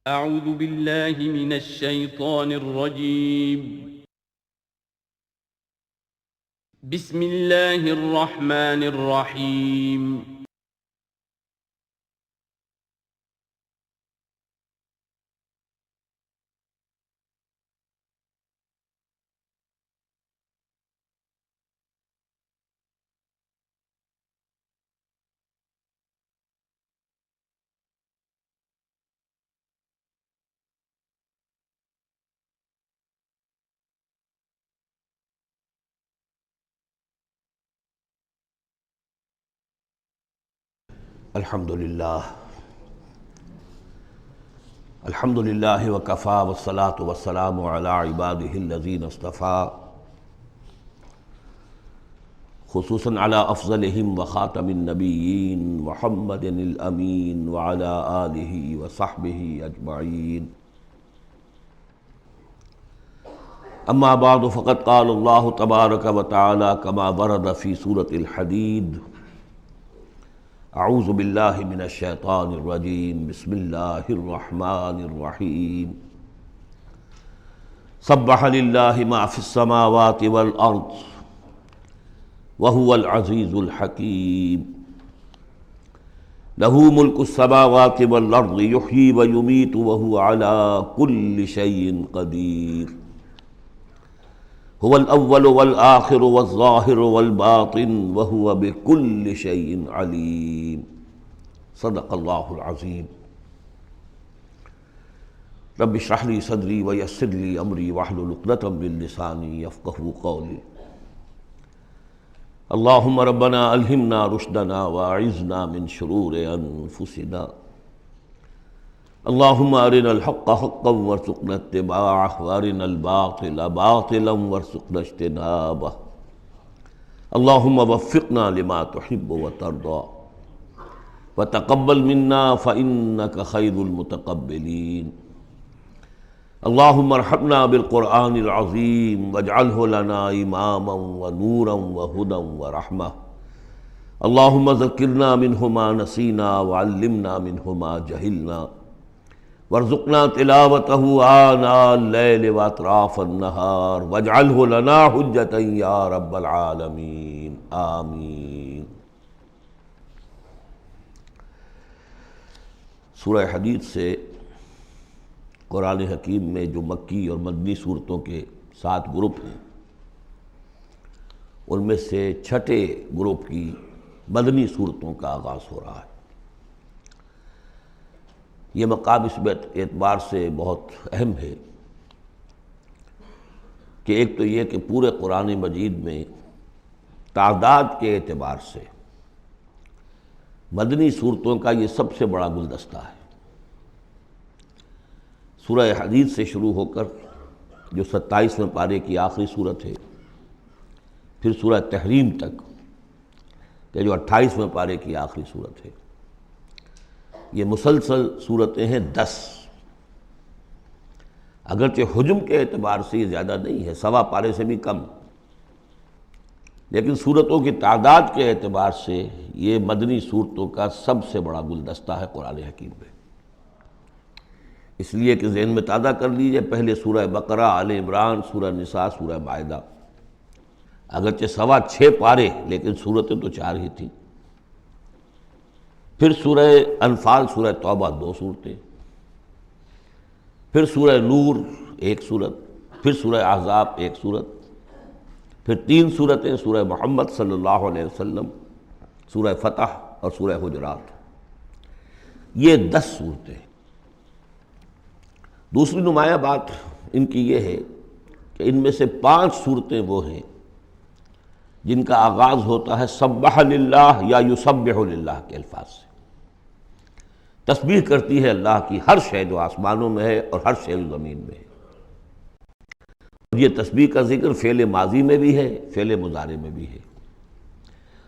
اعوذ باللہ من الشیطان الرجیم بسم اللہ الرحمن الرحیم الحمدللہ وکفیٰ والصلاة والسلام علی عبادہ الذین اصطفیٰ خصوصاً علی افضلہم وخاتم النبیین محمد الامین وعلی آلہ وصحبہ اجمعین اما بعد فقد قال اللہ تبارک وتعالی کما ورد فی سورة الحدید اعوذ باللہ من الشیطان الرجیم بسم اللہ الرحمن الرحیم سبح للہ ما فی السماوات والارض وهو العزیز الحکیم لہ ملک السماوات والارض یحیی ویمیت وهو علی کل شیء قدیر هو الاول والآخر والظاہر والباطن وهو بكل شيء علیم صدق اللہ العظیم رب اشرح لي صدری ویسر لي امری واحلل عقدۃ من لسانی یفقہوا قولی اللہم ربنا الہمنا رشدنا واعذنا من شرور انفسنا اللہم ارنا الحق حقا وارزقنا اتباعہ وارنا الباطل باطلا وارزقنا اجتنابہ اللہم وفقنا لما تحب وترضى وتقبل منا فإنك خیر المتقبلین اللہم ارحمنا بالقرآن العظیم واجعلہ لنا اماما ونورا وہدى ورحمہ اللہم ذکرنا منہ ما نسینا وعلمنا منہ ما جہلنا وارزقنا تلاوتہ آناء اللیل واطراف النہار واجعلہ لنا حجتا یا رب العالمین آمین۔ سورہ حدید سے قرآن حکیم میں جو مکی اور مدنی صورتوں کے 7 گروپ ہیں ان میں سے چھٹے گروپ کی مدنی صورتوں کا آغاز ہو رہا ہے۔ یہ مقام اس اعتبار سے بہت اہم ہے کہ ایک تو یہ کہ پورے قرآن مجید میں تعداد کے اعتبار سے مدنی صورتوں کا یہ سب سے بڑا گلدستہ ہے۔ سورہ حدید سے شروع ہو کر جو 27ویں پارے کی آخری صورت ہے، پھر سورہ تحریم تک کہ جو 28ویں پارے کی آخری صورت ہے، یہ مسلسل صورتیں ہیں 10۔ اگرچہ حجم کے اعتبار سے یہ زیادہ نہیں ہے، 1.25 پارے سے بھی کم، لیکن صورتوں کی تعداد کے اعتبار سے یہ مدنی صورتوں کا سب سے بڑا گلدستہ ہے قرآن حکیم میں۔ اس لیے کہ ذہن میں تازہ کر لیجئے، پہلے سورہ بقرہ، آل عمران، سورہ نساء، سورہ مائدہ، اگرچہ 6.25 پارے لیکن صورتیں تو 4 ہی تھیں۔ پھر سورہ انفال، سورہ توبہ 2 صورتیں، پھر سورہ نور 1 صورت، پھر سورہ احزاب 1 صورت، پھر 3 صورتیں سورہ محمد صلی اللہ علیہ وسلم، سورہ فتح اور سورہ حجرات۔ یہ 10 صورتیں۔ دوسری نمایاں بات ان کی یہ ہے کہ ان میں سے 5 صورتیں وہ ہیں جن کا آغاز ہوتا ہے سبح للہ یا یسبح للہ کے الفاظ سے۔ تسبیح کرتی ہے اللہ کی ہر شے جو آسمانوں میں ہے اور ہر شے جو زمین میں ہے۔ اور یہ تسبیح کا ذکر فعل ماضی میں بھی ہے، فعل مضارع میں بھی ہے،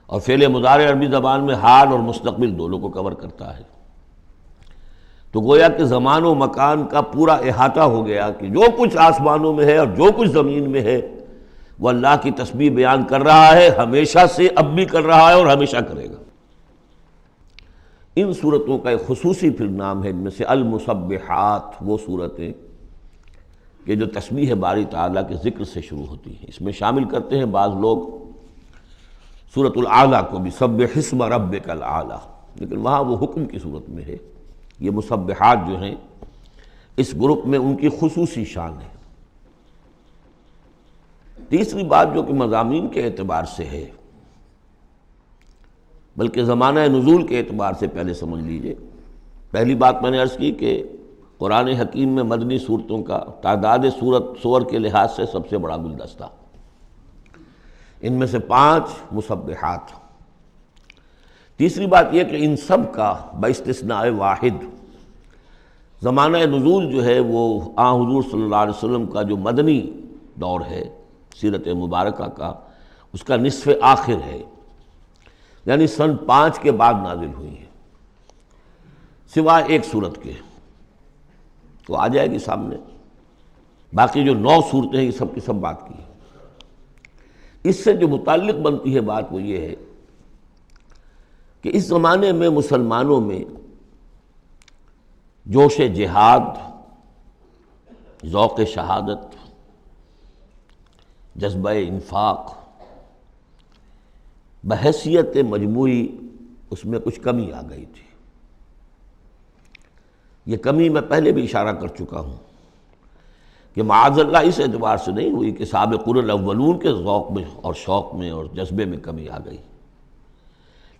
اور فعل مضارع عربی زبان میں حال اور مستقبل دونوں کو کور کرتا ہے۔ تو گویا کہ زمان و مکان کا پورا احاطہ ہو گیا کہ جو کچھ آسمانوں میں ہے اور جو کچھ زمین میں ہے وہ اللہ کی تسبیح بیان کر رہا ہے، ہمیشہ سے اب بھی کر رہا ہے اور ہمیشہ کرے گا۔ ان صورتوں کا ایک خصوصی پھر نام ہے، ان میں سے المسبحات، وہ صورتیں کہ جو تسبیح باری تعالیٰ کے ذکر سے شروع ہوتی ہیں۔ اس میں شامل کرتے ہیں بعض لوگ سورۃ الاعلیٰ کو بھی، سبح اسم ربک الاعلیٰ، لیکن وہاں وہ حکم کی صورت میں ہے۔ یہ مسبحات جو ہیں اس گروپ میں ان کی خصوصی شان ہے۔ تیسری بات جو کہ مضامین کے اعتبار سے ہے، بلکہ زمانہ نزول کے اعتبار سے پہلے سمجھ لیجئے۔ پہلی بات میں نے عرض کی کہ قرآن حکیم میں مدنی صورتوں کا تعداد سور کے لحاظ سے سب سے بڑا گلدستہ، ان میں سے 5 مسبحات۔ تیسری بات یہ کہ ان سب کا باستثناء واحد زمانہ نزول جو ہے وہ حضور صلی اللہ علیہ وسلم کا جو مدنی دور ہے سیرت مبارکہ کا، اس کا نصف آخر ہے، یعنی سن 5 کے بعد نازل ہوئی ہے، سوائے ایک صورت کے، تو آ جائے گی سامنے۔ باقی جو 9 صورتیں ہیں یہ سب کی سب بات کی ہے۔ اس سے جو متعلق بنتی ہے بات وہ یہ ہے کہ اس زمانے میں مسلمانوں میں جوش جہاد، ذوق شہادت، جذبہ انفاق، بحیثیت مجموعی اس میں کچھ کمی آ گئی تھی۔ یہ کمی میں پہلے بھی اشارہ کر چکا ہوں کہ معاذ اللہ اس اعتبار سے نہیں ہوئی کہ سابقون الاولون کے ذوق میں اور شوق میں اور جذبے میں کمی آ گئی،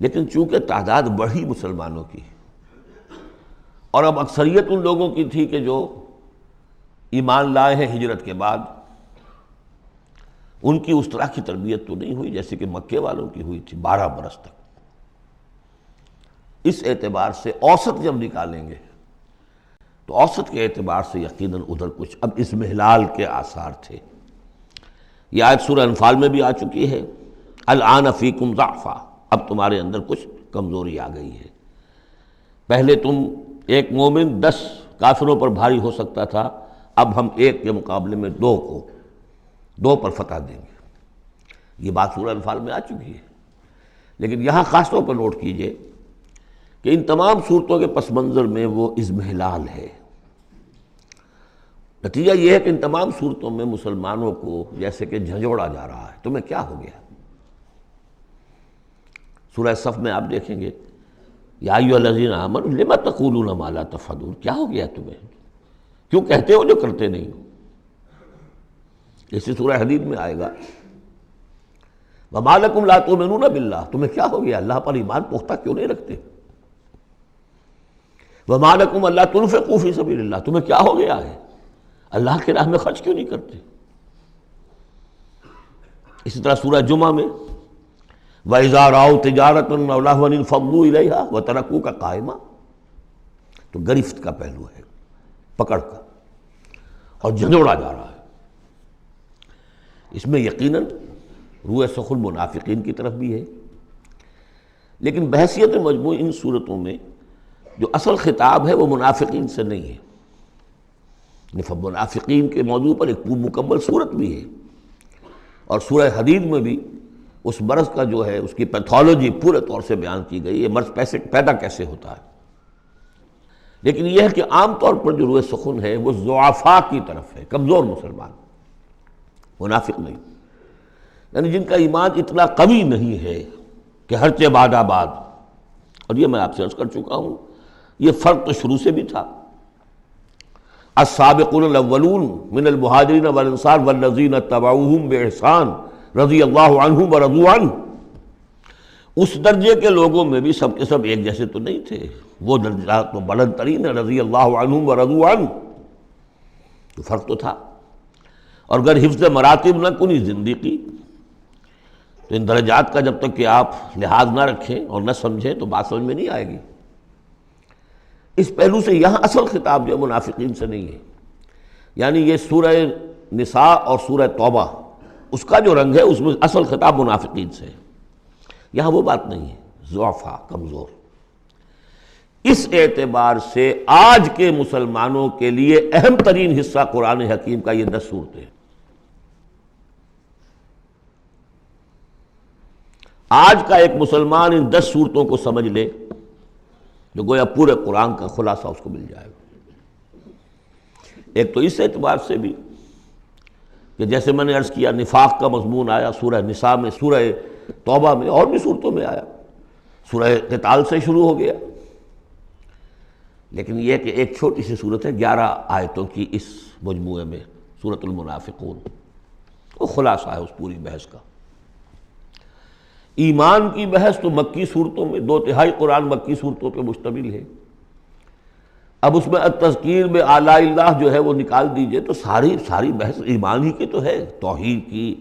لیکن چونکہ تعداد بڑھی مسلمانوں کی، اور اب اکثریت ان لوگوں کی تھی کہ جو ایمان لائے ہیں ہجرت کے بعد، ان کی اس طرح کی تربیت تو نہیں ہوئی جیسے کہ مکے والوں کی ہوئی تھی 12 برس تک۔ اس اعتبار سے اوسط جب نکالیں گے تو اوسط کے اعتبار سے یقیناً ادھر کچھ اب اضمحلال کے آثار تھے۔ یہ آیت سورہ انفال میں بھی آ چکی ہے، الآن فیکم ضعف، اب تمہارے اندر کچھ کمزوری آ گئی ہے۔ پہلے تم ایک مومن 10 کافروں پر بھاری ہو سکتا تھا، اب ہم 1 کے مقابلے میں 2 پر فتح دیں گے۔ یہ بات سورہ انفال میں آ چکی ہے، لیکن یہاں خاص طور پر نوٹ کیجئے کہ ان تمام صورتوں کے پس منظر میں وہ اضمحلال ہے۔ نتیجہ یہ ہے کہ ان تمام صورتوں میں مسلمانوں کو جیسے کہ جھنجھوڑا جا رہا ہے، تمہیں کیا ہو گیا؟ سورہ صف میں آپ دیکھیں گے، یا ایھا الذین آمنوا لم تقولون ما لا تفعلون، کیا ہو گیا تمہیں؟ کیوں کہتے ہو جو کرتے نہیں ہو؟ اسی سورہ حدید میں آئے گا، وما لکم لا تؤمنون باللہ، تمہیں کیا ہو گیا؟ اللہ پر ایمان پختہ کیوں نہیں رکھتے؟ وما لکم الا تنفقوا فی سبیل اللہ، تمہیں کیا ہو گیا ہے؟ اللہ کے راہ میں خرچ کیوں نہیں کرتے؟ اسی طرح سورہ جمعہ میں وَإِذَا رَأَوْا تِجَارَةً أَوْ لَهْوًا انفضوا إِلَيْهَا وَتَرَكُوكَ قَائِمًا، تو گرفت کا پہلو ہے، پکڑ کا، اور جھنجھوڑا جا رہا ہے۔ اس میں یقیناً روح سخن منافقین کی طرف بھی ہے، لیکن بحیثیت مجموع ان صورتوں میں جو اصل خطاب ہے وہ منافقین سے نہیں ہے۔ منافقین کے موضوع پر ایک مکمل صورت بھی ہے، اور سورہ حدید میں بھی اس مرض کا جو ہے اس کی پیتھولوجی پورے طور سے بیان کی گئی، یہ مرض پیدا کیسے ہوتا ہے۔ لیکن یہ ہے کہ عام طور پر جو روح سخن ہے وہ ضعفاء کی طرف ہے، کمزور مسلمان، منافق نہیں، یعنی جن کا ایمان اتنا قوی نہیں ہے کہ ہرچہ باد آباد۔ اور یہ میں آپ سے عرض کر چکا ہوں، یہ فرق تو شروع سے بھی تھا۔ السابقون الاولون من المہاجرین والانصار والذین اتبعوہم باحسان رضی اللہ عنہم ورضوا عنہ، اس درجے کے لوگوں میں بھی سب کے سب ایک جیسے تو نہیں تھے، وہ درجات تو بلند ترین ہے، رضی اللہ عنہم ورضوا عنہ، تو فرق تو تھا۔ اور اگر حفظ مراتب نہ کنی زندگی، تو ان درجات کا جب تک کہ آپ لحاظ نہ رکھیں اور نہ سمجھیں تو بات سمجھ میں نہیں آئے گی۔ اس پہلو سے یہاں اصل خطاب جو منافقین سے نہیں ہے، یعنی یہ سورہ نساء اور سورہ توبہ اس کا جو رنگ ہے اس میں اصل خطاب منافقین سے ہے، یہاں وہ بات نہیں ہے، ضعفاء، کمزور۔ اس اعتبار سے آج کے مسلمانوں کے لیے اہم ترین حصہ قرآن حکیم کا یہ 10 صورتیں۔ آج کا ایک مسلمان ان 10 صورتوں کو سمجھ لے جو گویا پورے قرآن کا خلاصہ اس کو مل جائے گا۔ ایک تو اس اعتبار سے بھی کہ جیسے میں نے عرض کیا نفاق کا مضمون آیا سورہ نساء میں، سورہ توبہ میں، اور بھی صورتوں میں آیا، سورہ قتال سے شروع ہو گیا، لیکن یہ کہ ایک چھوٹی سی صورت ہے 11 آیتوں کی اس مجموعے میں، سورۃ المنافقون، وہ خلاصہ ہے اس پوری بحث کا۔ ایمان کی بحث تو مکی صورتوں میں 2/3 قرآن مکی صورتوں پہ مشتمل ہے، اب اس میں التذکیر میں آلاء اللہ جو ہے وہ نکال دیجئے تو ساری بحث ایمان ہی کی تو ہے، توحید کی،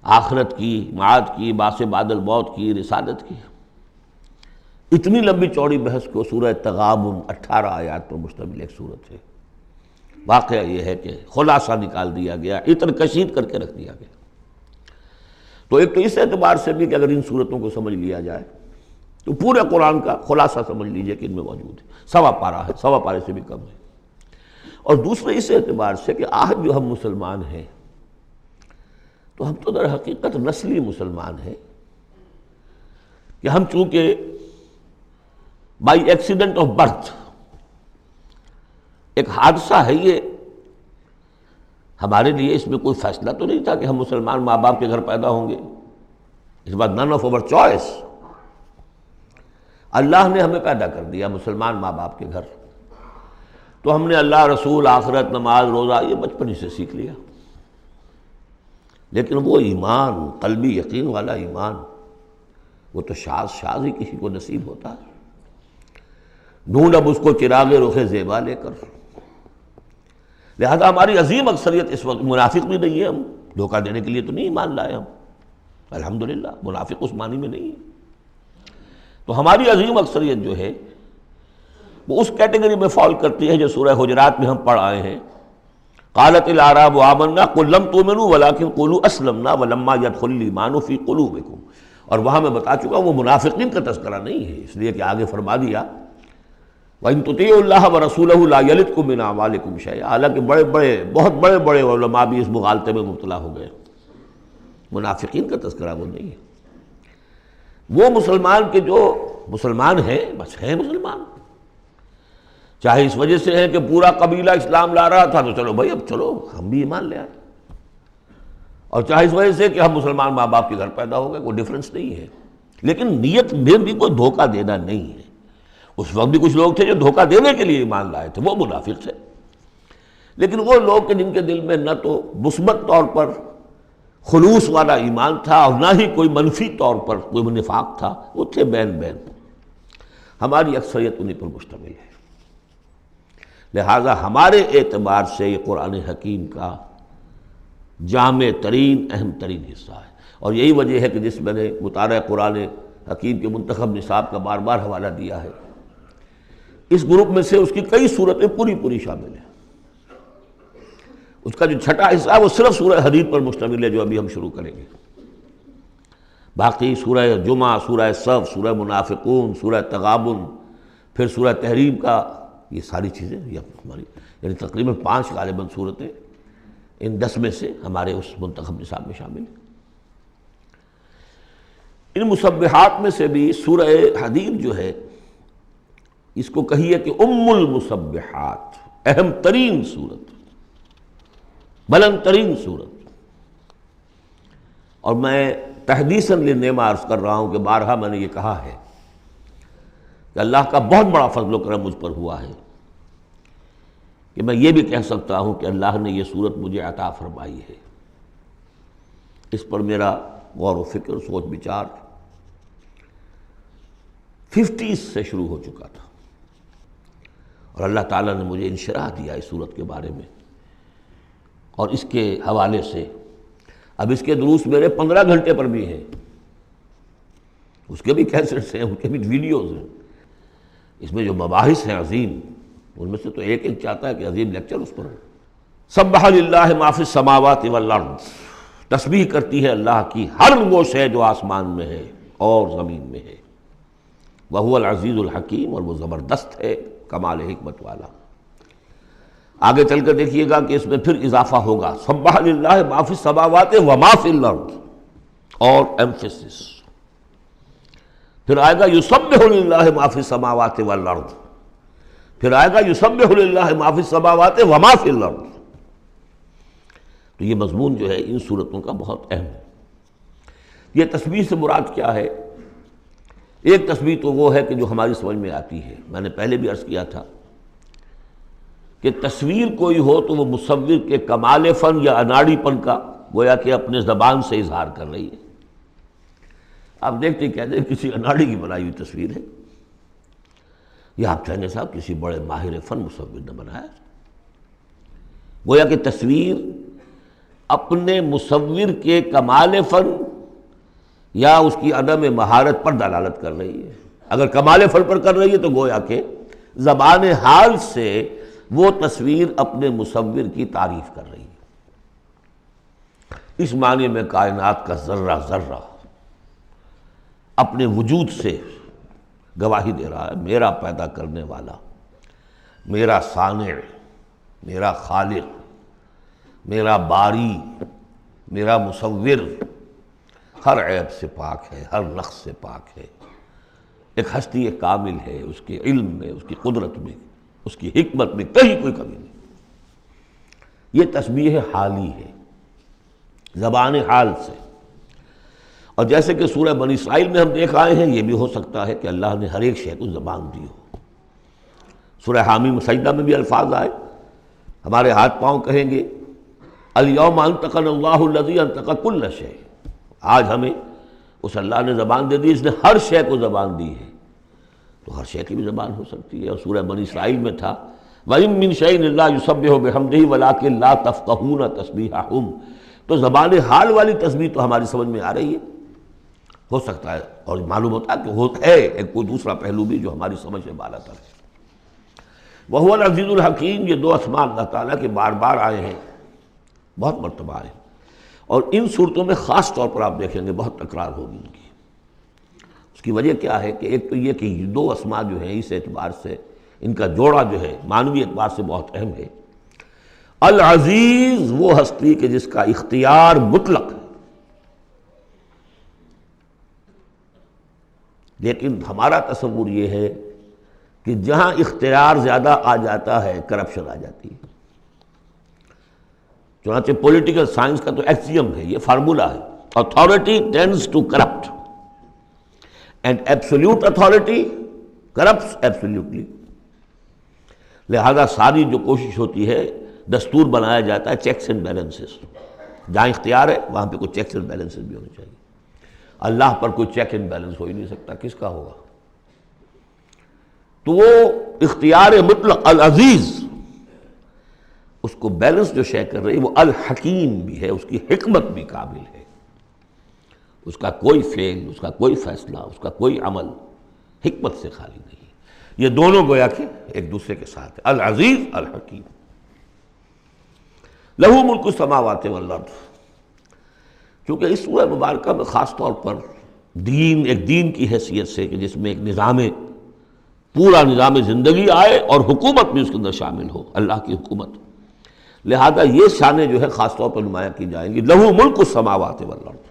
آخرت کی، معاد کی، بعث بعد الموت کی، رسالت کی۔ اتنی لمبی چوڑی بحث کو سورہ تغابن 18 آیات پر مشتمل ایک صورت ہے۔ واقعہ یہ ہے کہ خلاصہ نکال دیا گیا، اتر کشید کر کے رکھ دیا گیا۔ تو ایک تو اس اعتبار سے بھی کہ اگر ان صورتوں کو سمجھ لیا جائے تو پورے قرآن کا خلاصہ سمجھ لیجئے کہ ان میں موجود ہے، 1.25 پارہ ہے، 1.25 پارے سے بھی کم ہے۔ اور دوسرے اس اعتبار سے کہ آج جو ہم مسلمان ہیں تو ہم تو در حقیقت نسلی مسلمان ہیں کہ ہم چونکہ بائی ایکسیڈنٹ آف برتھ، ایک حادثہ ہے یہ، ہمارے لیے اس میں کوئی فیصلہ تو نہیں تھا کہ ہم مسلمان ماں باپ کے گھر پیدا ہوں گے، اس بات نن آف اوور چوائس، اللہ نے ہمیں پیدا کر دیا مسلمان ماں باپ کے گھر، تو ہم نے اللہ، رسول، آخرت، نماز، روزہ یہ بچپن ہی سے سیکھ لیا، لیکن وہ ایمان، قلبی یقین والا ایمان، وہ تو شاذ ہی کسی کو نصیب ہوتا ہے۔ ڈھونڈ اب اس کو چراغ رخ زیبا لے کر، لہذا ہماری عظیم اکثریت اس وقت منافق بھی نہیں ہے، ہم دھوکہ دینے کے لیے تو نہیں ایمان لائے ہم، الحمدللہ منافق اس معنی میں نہیں ہے۔ تو ہماری عظیم اکثریت جو ہے وہ اس کیٹیگری میں فال کرتی ہے جو سورہ حجرات میں ہم پڑھ آئے ہیں، قالت الاعراب آمنا قل لم تؤمنوا ولکن قولوا اسلمنا ولما يدخل الايمان في قلوبكم، اور وہاں میں بتا چکا ہوں وہ منافقین کا تذکرہ نہیں ہے، اس لیے کہ آگے فرما دیا وَإِن تُطِيعُوا اللَّهَ وَرَسُولَهُ لَا يَلِتْكُم مِّنْ أَعْمَالِكُمْ شَيْئًا، حالانکہ بہت بڑے علماء بھی اس مغالطے میں مبتلا ہو گئے، منافقین کا تذکرہ وہ نہیں ہے، وہ مسلمان کے جو مسلمان ہیں بس ہیں مسلمان، چاہے اس وجہ سے ہے کہ پورا قبیلہ اسلام لا رہا تھا تو چلو بھائی اب چلو ہم بھی ایمان لے آئے، اور چاہے اس وجہ سے کہ ہم مسلمان ماں باپ کے گھر پیدا ہو گئے، کوئی ڈفرنس نہیں ہے، لیکن نیت میں بھی کوئی دھوکہ دینا نہیں ہے۔ اس وقت بھی کچھ لوگ تھے جو دھوکہ دینے کے لیے ایمان لائے تھے، وہ منافق تھے، لیکن وہ لوگ کہ جن کے دل میں نہ تو مثبت طور پر خلوص والا ایمان تھا اور نہ ہی کوئی منفی طور پر کوئی نفاق تھا، وہ تھے بین بین، ہماری اکثریت انہیں پر مشتمل ہے۔ لہذا ہمارے اعتبار سے یہ قرآن حکیم کا جامع ترین اہم ترین حصہ ہے، اور یہی وجہ ہے کہ جس میں نے مطالعہ قرآن حکیم کے منتخب نصاب کا بار بار حوالہ دیا ہے، اس گروپ میں سے اس کی کئی صورتیں پوری شامل ہیں، اس کا جو چھٹا حصہ ہے وہ صرف سورہ حدید پر مشتمل ہے جو ابھی ہم شروع کریں گے، باقی سورہ جمعہ، سورہ صف، سورہ منافقون، سورہ تغابن، پھر سورہ تحریم کا، یہ ساری چیزیں یہ ہماری یعنی تقریباً 5 غالباً صورتیں ان 10 میں سے ہمارے اس منتخب نصاب میں شامل ہیں۔ ان مسبحات میں سے بھی سورہ حدید جو ہے اس کو کہیے کہ ام المسبحات، اہم ترین صورت، بلند ترین صورت، اور میں تحدیثاً للنعمہ عرض کر رہا ہوں کہ بارہا میں نے یہ کہا ہے کہ اللہ کا بہت بڑا فضل و کرم مجھ پر ہوا ہے کہ میں یہ بھی کہہ سکتا ہوں کہ اللہ نے یہ صورت مجھے عطا فرمائی ہے۔ اس پر میرا غور و فکر، سوچ بچار 50s سے شروع ہو چکا تھا، اور اللہ تعالیٰ نے مجھے انشراح دیا اس صورت کے بارے میں، اور اس کے حوالے سے اب اس کے دروس میرے 15 گھنٹے پر بھی ہیں، اس کے بھی کیسٹس ہیں، اس کے بھی ویڈیوز ہیں، اس میں جو مباحث ہیں عظیم، ان میں سے تو ایک چاہتا ہے کہ عظیم لیکچر اس پر ہو۔ سبح للہ ما فی السماوات والارض، تسبیح کرتی ہے اللہ کی ہر وہ شے جو آسمان میں ہے اور زمین میں ہے، وہو العزیز الحکیم، اور وہ زبردست ہے، کمال حکمت والا۔ آگے چل کر دیکھیے گا کہ اس میں پھر اضافہ ہوگا، سبح للہ ما فی السماوات وما فی الارض، اور ایمفیسس، پھر آئے گا یسبح للہ ما فی السماوات والارض، پھر آئے گا یسبح للہ ما فی السماوات وما فی الارض۔ تو یہ مضمون جو ہے ان صورتوں کا بہت اہم ہے۔ یہ تسبیح سے مراد کیا ہے؟ ایک تسبیح تو وہ ہے کہ جو ہماری سمجھ میں آتی ہے، میں نے پہلے بھی عرض کیا تھا کہ تصویر کوئی ہو تو وہ مصور کے کمال فن یا اناڑی پن کا گویا کہ اپنے زبان سے اظہار کر رہی ہے۔ آپ دیکھتے کہتے ہیں کسی اناڑی کی بنائی ہوئی تصویر ہے، یا آپ کہیں گے صاحب کسی بڑے ماہر فن مصور نے بنایا۔ گویا کہ تصویر اپنے مصور کے کمال فن یا اس کی عدم مہارت پر دلالت کر رہی ہے۔ اگر کمال فن پر کر رہی ہے تو گویا کہ زبان حال سے وہ تصویر اپنے مصور کی تعریف کر رہی ہے۔ اس معنی میں کائنات کا ذرہ ذرہ اپنے وجود سے گواہی دے رہا ہے، میرا پیدا کرنے والا، میرا صانع، میرا خالق، میرا باری، میرا مصور ہر عیب سے پاک ہے، ہر نقص سے پاک ہے، ایک ہستی کامل ہے، اس کے علم میں، اس کی قدرت میں، اس کی حکمت میں کہیں کوئی کمی نہیں۔ یہ تسبیح حالی ہے، زبان حال سے۔ اور جیسے کہ سورہ بنی اسرائیل میں ہم دیکھ آئے ہیں، یہ بھی ہو سکتا ہے کہ اللہ نے ہر ایک شے کو زبان دی ہو۔ سورہ حامیم سجدہ میں بھی الفاظ آئے، ہمارے ہاتھ پاؤں کہیں گے الیوم انطقنا اللہ الذی انطق کل شیء، آج ہمیں اس اللہ نے زبان دے دی، اس نے ہر شے کو زبان دی ہے، تو ہر شے کی بھی زبان ہو سکتی ہے۔ اور سورہ بنی اسرائیل میں تھا وَإِن مِّن شَيْءٍ إِلَّا يُسَبِّحُ بِحَمْدِهِ وَلَٰكِن لَّا تَفْقَهُونَ تَسْبِيحَهُمْ، تو زبان حال والی تسبیح تو ہماری سمجھ میں آ رہی ہے، ہو سکتا ہے اور معلوم ہوتا ہے کہ ہے ایک کوئی دوسرا پہلو بھی جو ہماری سمجھ سے بالا تر ہے۔ وَهُوَ الْعَزِيزُ الْحَكِيمُ، یہ دو اسماء اللہ تعالیٰ کے بار بار آئے ہیں، بہت مرتبہ آئے ہیں، اور ان صورتوں میں خاص طور پر آپ دیکھیں گے بہت تکرار ہوگی ان کی۔ اس کی وجہ کیا ہے کہ ایک تو یہ کہ یہ دو اسماء جو ہیں اس اعتبار سے ان کا جوڑا جو ہے معنوی اعتبار سے بہت اہم ہے۔ العزیز وہ ہستی کہ جس کا اختیار مطلق ہے، لیکن ہمارا تصور یہ ہے کہ جہاں اختیار زیادہ آ جاتا ہے کرپشن آ جاتی ہے۔ چنانچہ پولیٹیکل سائنس کا تو ایکسیم ہے، یہ فارمولا ہے، authority tends to corrupt and absolute authority corrupts absolutely۔ لہذا ساری جو کوشش ہوتی ہے، دستور بنایا جاتا ہے چیکس اینڈ بیلنسز، جہاں اختیار ہے وہاں پہ کوئی چیکس اینڈ بیلنسز بھی ہونے چاہیے۔ اللہ پر کوئی چیک اینڈ بیلنس ہو ہی نہیں سکتا، کس کا ہوگا؟ تو وہ اختیار مطلق العزیز، اس کو بیلنس جو شے کر رہی وہ الحکیم بھی ہے، اس کی حکمت بھی کامل ہے، اس کا کوئی فعل، اس کا کوئی فیصلہ، اس کا کوئی عمل حکمت سے خالی نہیں۔ یہ دونوں گویا کہ ایک دوسرے کے ساتھ ہے، العزیز الحکیم۔ لہو ملک السماوات والارض، کیونکہ اس سورہ مبارکہ میں خاص طور پر دین، ایک دین کی حیثیت سے کہ جس میں ایک نظام، پورا نظام زندگی آئے اور حکومت بھی اس کے اندر شامل ہو، اللہ کی حکومت، لہذا یہ شانیں جو ہے خاص طور پر نمایاں کی جائیں گی۔ لہو ملک السماوات والارض،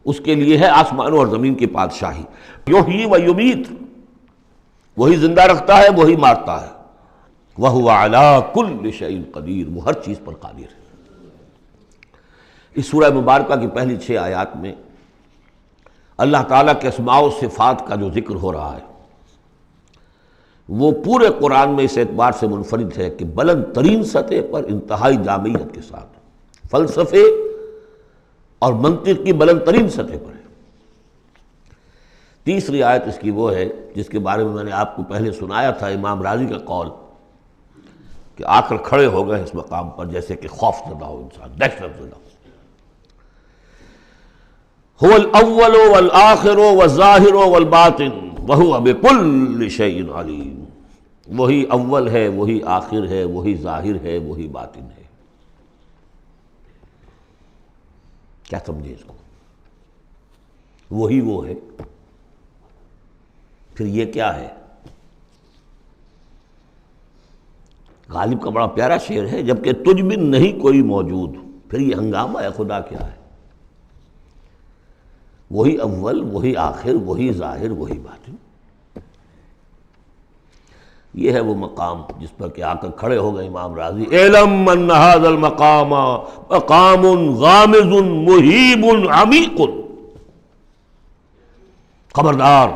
اس کے لیے ہے آسمانوں اور زمین کی بادشاہی۔ یحیی و یمیت، وہی زندہ رکھتا ہے، وہی مارتا ہے۔ وَهُوَ عَلَىٰ كُلِّ شَيْءٍ قَدِيرٌ، وہ ہر چیز پر قادر ہے۔ اس سورہ مبارکہ کی پہلی 6 آیات میں اللہ تعالیٰ کے اسماء و صفات کا جو ذکر ہو رہا ہے وہ پورے قرآن میں اس اعتبار سے منفرد ہے کہ بلند ترین سطح پر انتہائی جامعیت کے ساتھ فلسفے اور منطق کی بلند ترین سطح پر ہے۔ تیسری آیت اس کی وہ ہے جس کے بارے میں میں نے آپ کو پہلے سنایا تھا، امام راضی کا قول کہ آ کر کھڑے ہو گئے اس مقام پر جیسے کہ خوف زدہ ہو انسان، دہشت زدہ ہو۔ هو الاول والآخر والظاہر والباطن وهو بكل شيء علیم، وہی اول ہے، وہی آخر ہے، وہی ظاہر ہے، وہی باطن ہے۔ کیا سمجھے اس کو؟ وہی وہ ہے، پھر یہ کیا ہے؟ غالب کا بڑا پیارا شعر ہے، جبکہ تجھ بن نہیں کوئی موجود، پھر یہ ہنگامہ ہے خدا کیا ہے؟ وہی اول، وہی آخر، وہی ظاہر، وہی باطن۔ یہ ہے وہ مقام جس پر کہ آ کر کھڑے ہو گئے امام راضی، اعلم ان ھذا المقام مقام غامض مہیب عمیق، خبردار،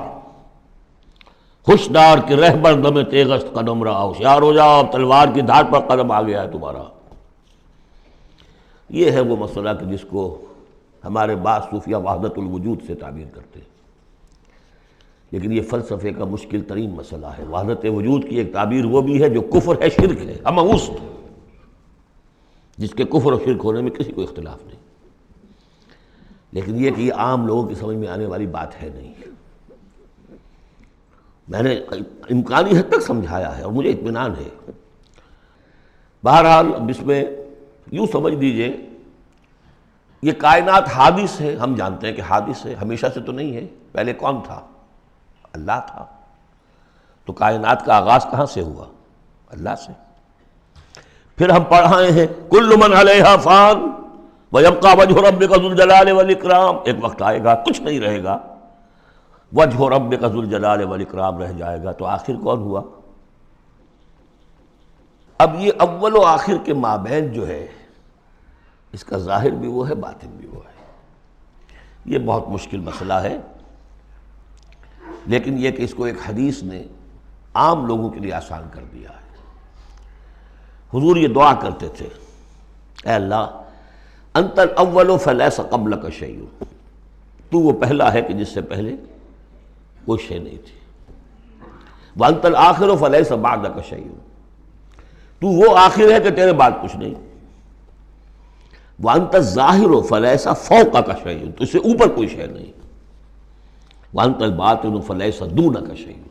ہوشدار کہ رہبر دم تیغست قدم رہا، ہوشیار ہو جاؤ، تلوار کی دھار پر قدم آ گیا ہے تمہارا۔ یہ ہے وہ مسئلہ کہ جس کو ہمارے بعض صوفیہ وحدت الوجود سے تعبیر کرتے ہیں، لیکن یہ فلسفے کا مشکل ترین مسئلہ ہے۔ وحدت وجود کی ایک تعبیر وہ بھی ہے جو کفر ہے، شرک ہے، اموست، جس کے کفر و شرک ہونے میں کسی کو اختلاف نہیں، لیکن یہ کہ یہ عام لوگوں کی سمجھ میں آنے والی بات ہے نہیں۔ میں نے امکانی حد تک سمجھایا ہے اور مجھے اطمینان ہے۔ بہرحال اب اس میں یوں سمجھ دیجئے، یہ کائنات حادث ہے، ہم جانتے ہیں کہ حادث ہے، ہمیشہ سے تو نہیں ہے۔ پہلے کون تھا؟ اللہ تھا۔ تو کائنات کا آغاز کہاں سے ہوا؟ اللہ سے۔ پھر ہم پڑھائے ہیں کل من علیہا فان ویبقی وجہ ربک ذو الجلال والاکرام، ایک وقت آئے گا کچھ نہیں رہے گا، وجہ ربک ذو الجلال والاکرام رہ جائے گا۔ تو آخر کون ہوا؟ اب یہ اول و آخر کے مابین جو ہے، اس کا ظاہر بھی وہ ہے، باطن بھی وہ ہے۔ یہ بہت مشکل مسئلہ ہے، لیکن یہ کہ اس کو ایک حدیث نے عام لوگوں کے لیے آسان کر دیا ہے۔ حضور یہ دعا کرتے تھے، اے اللہ انت الاول فلیس قبلک شیء، تو وہ پہلا ہے کہ جس سے پہلے کوئی شے نہیں تھی، وانت الآخر فلیس بعدک شیء، تو وہ آخر ہے کہ تیرے بعد کچھ نہیں، وانت الظاہر فلیس فوقک شیء، تو اس سے اوپر کوئی شے نہیں، وانت الباطن فلیس دونک شیء۔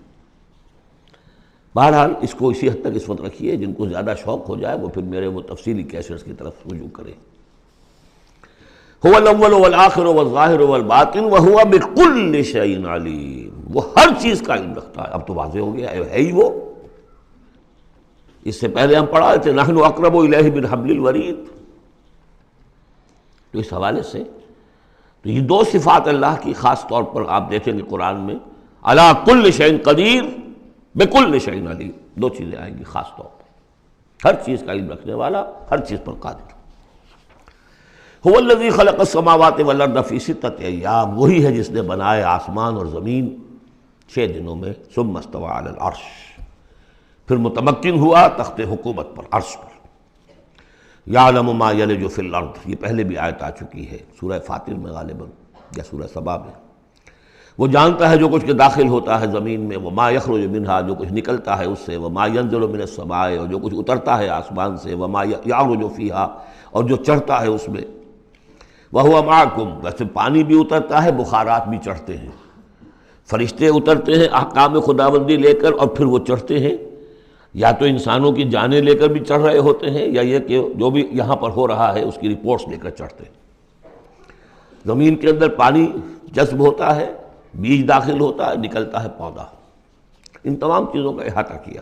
بہرحال اس کو اسی حد تک اس وقت رکھیے، جن کو زیادہ شوق ہو جائے وہ پھر میرے وہ تفصیلی کیسٹس کی طرف رجوع کریں۔ هو الاول والآخر والظاہر والباطن وهو بكل شيء علیم، وہ ہر چیز کا علم رکھتا ہے۔ اب تو واضح ہو گیا ہے ہی وہ۔ اس سے پہلے ہم پڑھا تھے نحن اقرب الیہ من حبل الورید، تو اس حوالے سے تو یہ دو صفات اللہ کی خاص طور پر آپ دیکھیں گے قرآن میں، علی کل شیء قدیر بکل شیء علیم، دو چیزیں آئیں گی خاص طور پر، ہر چیز کا علم رکھنے والا، ہر چیز پر قادر۔ هو الذی خلق السماوات والارض فی ستۃ ایام، وہی ہے جس نے بنائے آسمان اور زمین 6 دنوں میں، ثم استوى علی العرش، پھر متمکن ہوا تخت حکومت پر، عرش پر۔ یعلم ما یلج فی الارض، یہ پہلے بھی آیت آ چکی ہے سورہ فاطر میں غالباً یا سورہ سبا میں۔ وہ جانتا ہے جو کچھ کے داخل ہوتا ہے زمین میں، وما یخرج منہا، جو کچھ نکلتا ہے اس سے، وما ینزل من السماء، اور جو کچھ اترتا ہے آسمان سے، وما یعرج فیہا، اور جو چڑھتا ہے اس میں، وَهُوَ مَعَكُمْ، ویسے پانی بھی اترتا ہے، بخارات بھی چڑھتے ہیں، فرشتے اترتے ہیں احکام خداوندی لے کر اور پھر وہ چڑھتے ہیں، یا تو انسانوں کی جانیں لے کر بھی چڑھ رہے ہوتے ہیں، یا یہ کہ جو بھی یہاں پر ہو رہا ہے اس کی رپورٹس لے کر چڑھتے ہیں۔ زمین کے اندر پانی جذب ہوتا ہے، بیج داخل ہوتا ہے، نکلتا ہے پودا، ان تمام چیزوں کا احاطہ کیا۔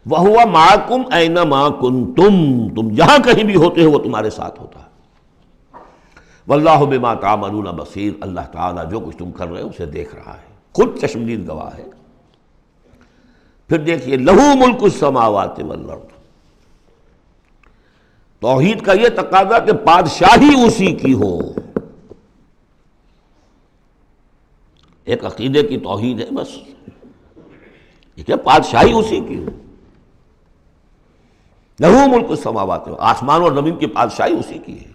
وَهُوَ مَعَكُمْ أَيْنَمَا كُنْتُمْ، تم جہاں کہیں بھی ہوتے ہو وہ تمہارے ساتھ ہوتا ہے۔ واللہ بما تعملون بصیر، اللہ تعالیٰ جو کچھ تم کر رہے ہو اسے دیکھ رہا ہے، خود چشمدید گواہ ہے۔ پھر دیکھیے لہو ملک السماوات والارض، توحید کا یہ تقاضا کہ بادشاہی اسی کی ہو، ایک عقیدے کی توحید ہے بس، یہ بادشاہی اسی کی ہو، لہو ملک السماوات، آسمان اور زمین کی بادشاہی اسی کی ہے۔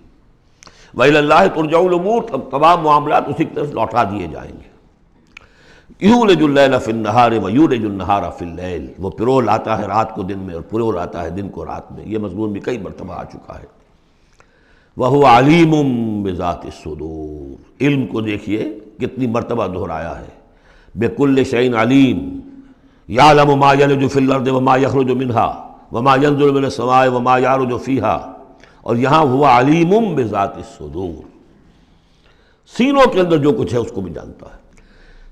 وَإِلَى اللَّهِ تُرْجَعُ الْأُمُورُ، تمام معاملات اسی کی طرف لوٹا دیے جائیں گے۔ یولج اللیل فی النہار ویولج النہار فی اللیل، وہ پرو لاتا ہے رات کو دن میں اور پرو لاتا ہے دن کو رات میں، یہ مضمون بھی کئی مرتبہ آ چکا ہے۔ وَهُوَ عَلِيمٌ بِذَاتِ الصُّدُورِ، علم کو دیکھیے کتنی مرتبہ دہرایا ہے، بِكُلِّ شَيْءٍ عَلِيمٌ، يَعْلَمُ مَا يَلِجُ فِي الْأَرْضِ وَمَا يَخْرُجُ مِنْهَا وَمَا يَنزِلُ مِنَ السَّمَاءِ وَمَا يَعْرُجُ فِيهَا، اور یہاں ہوا علیم بذات الصدور، سینوں کے اندر جو کچھ ہے اس کو بھی جانتا ہے۔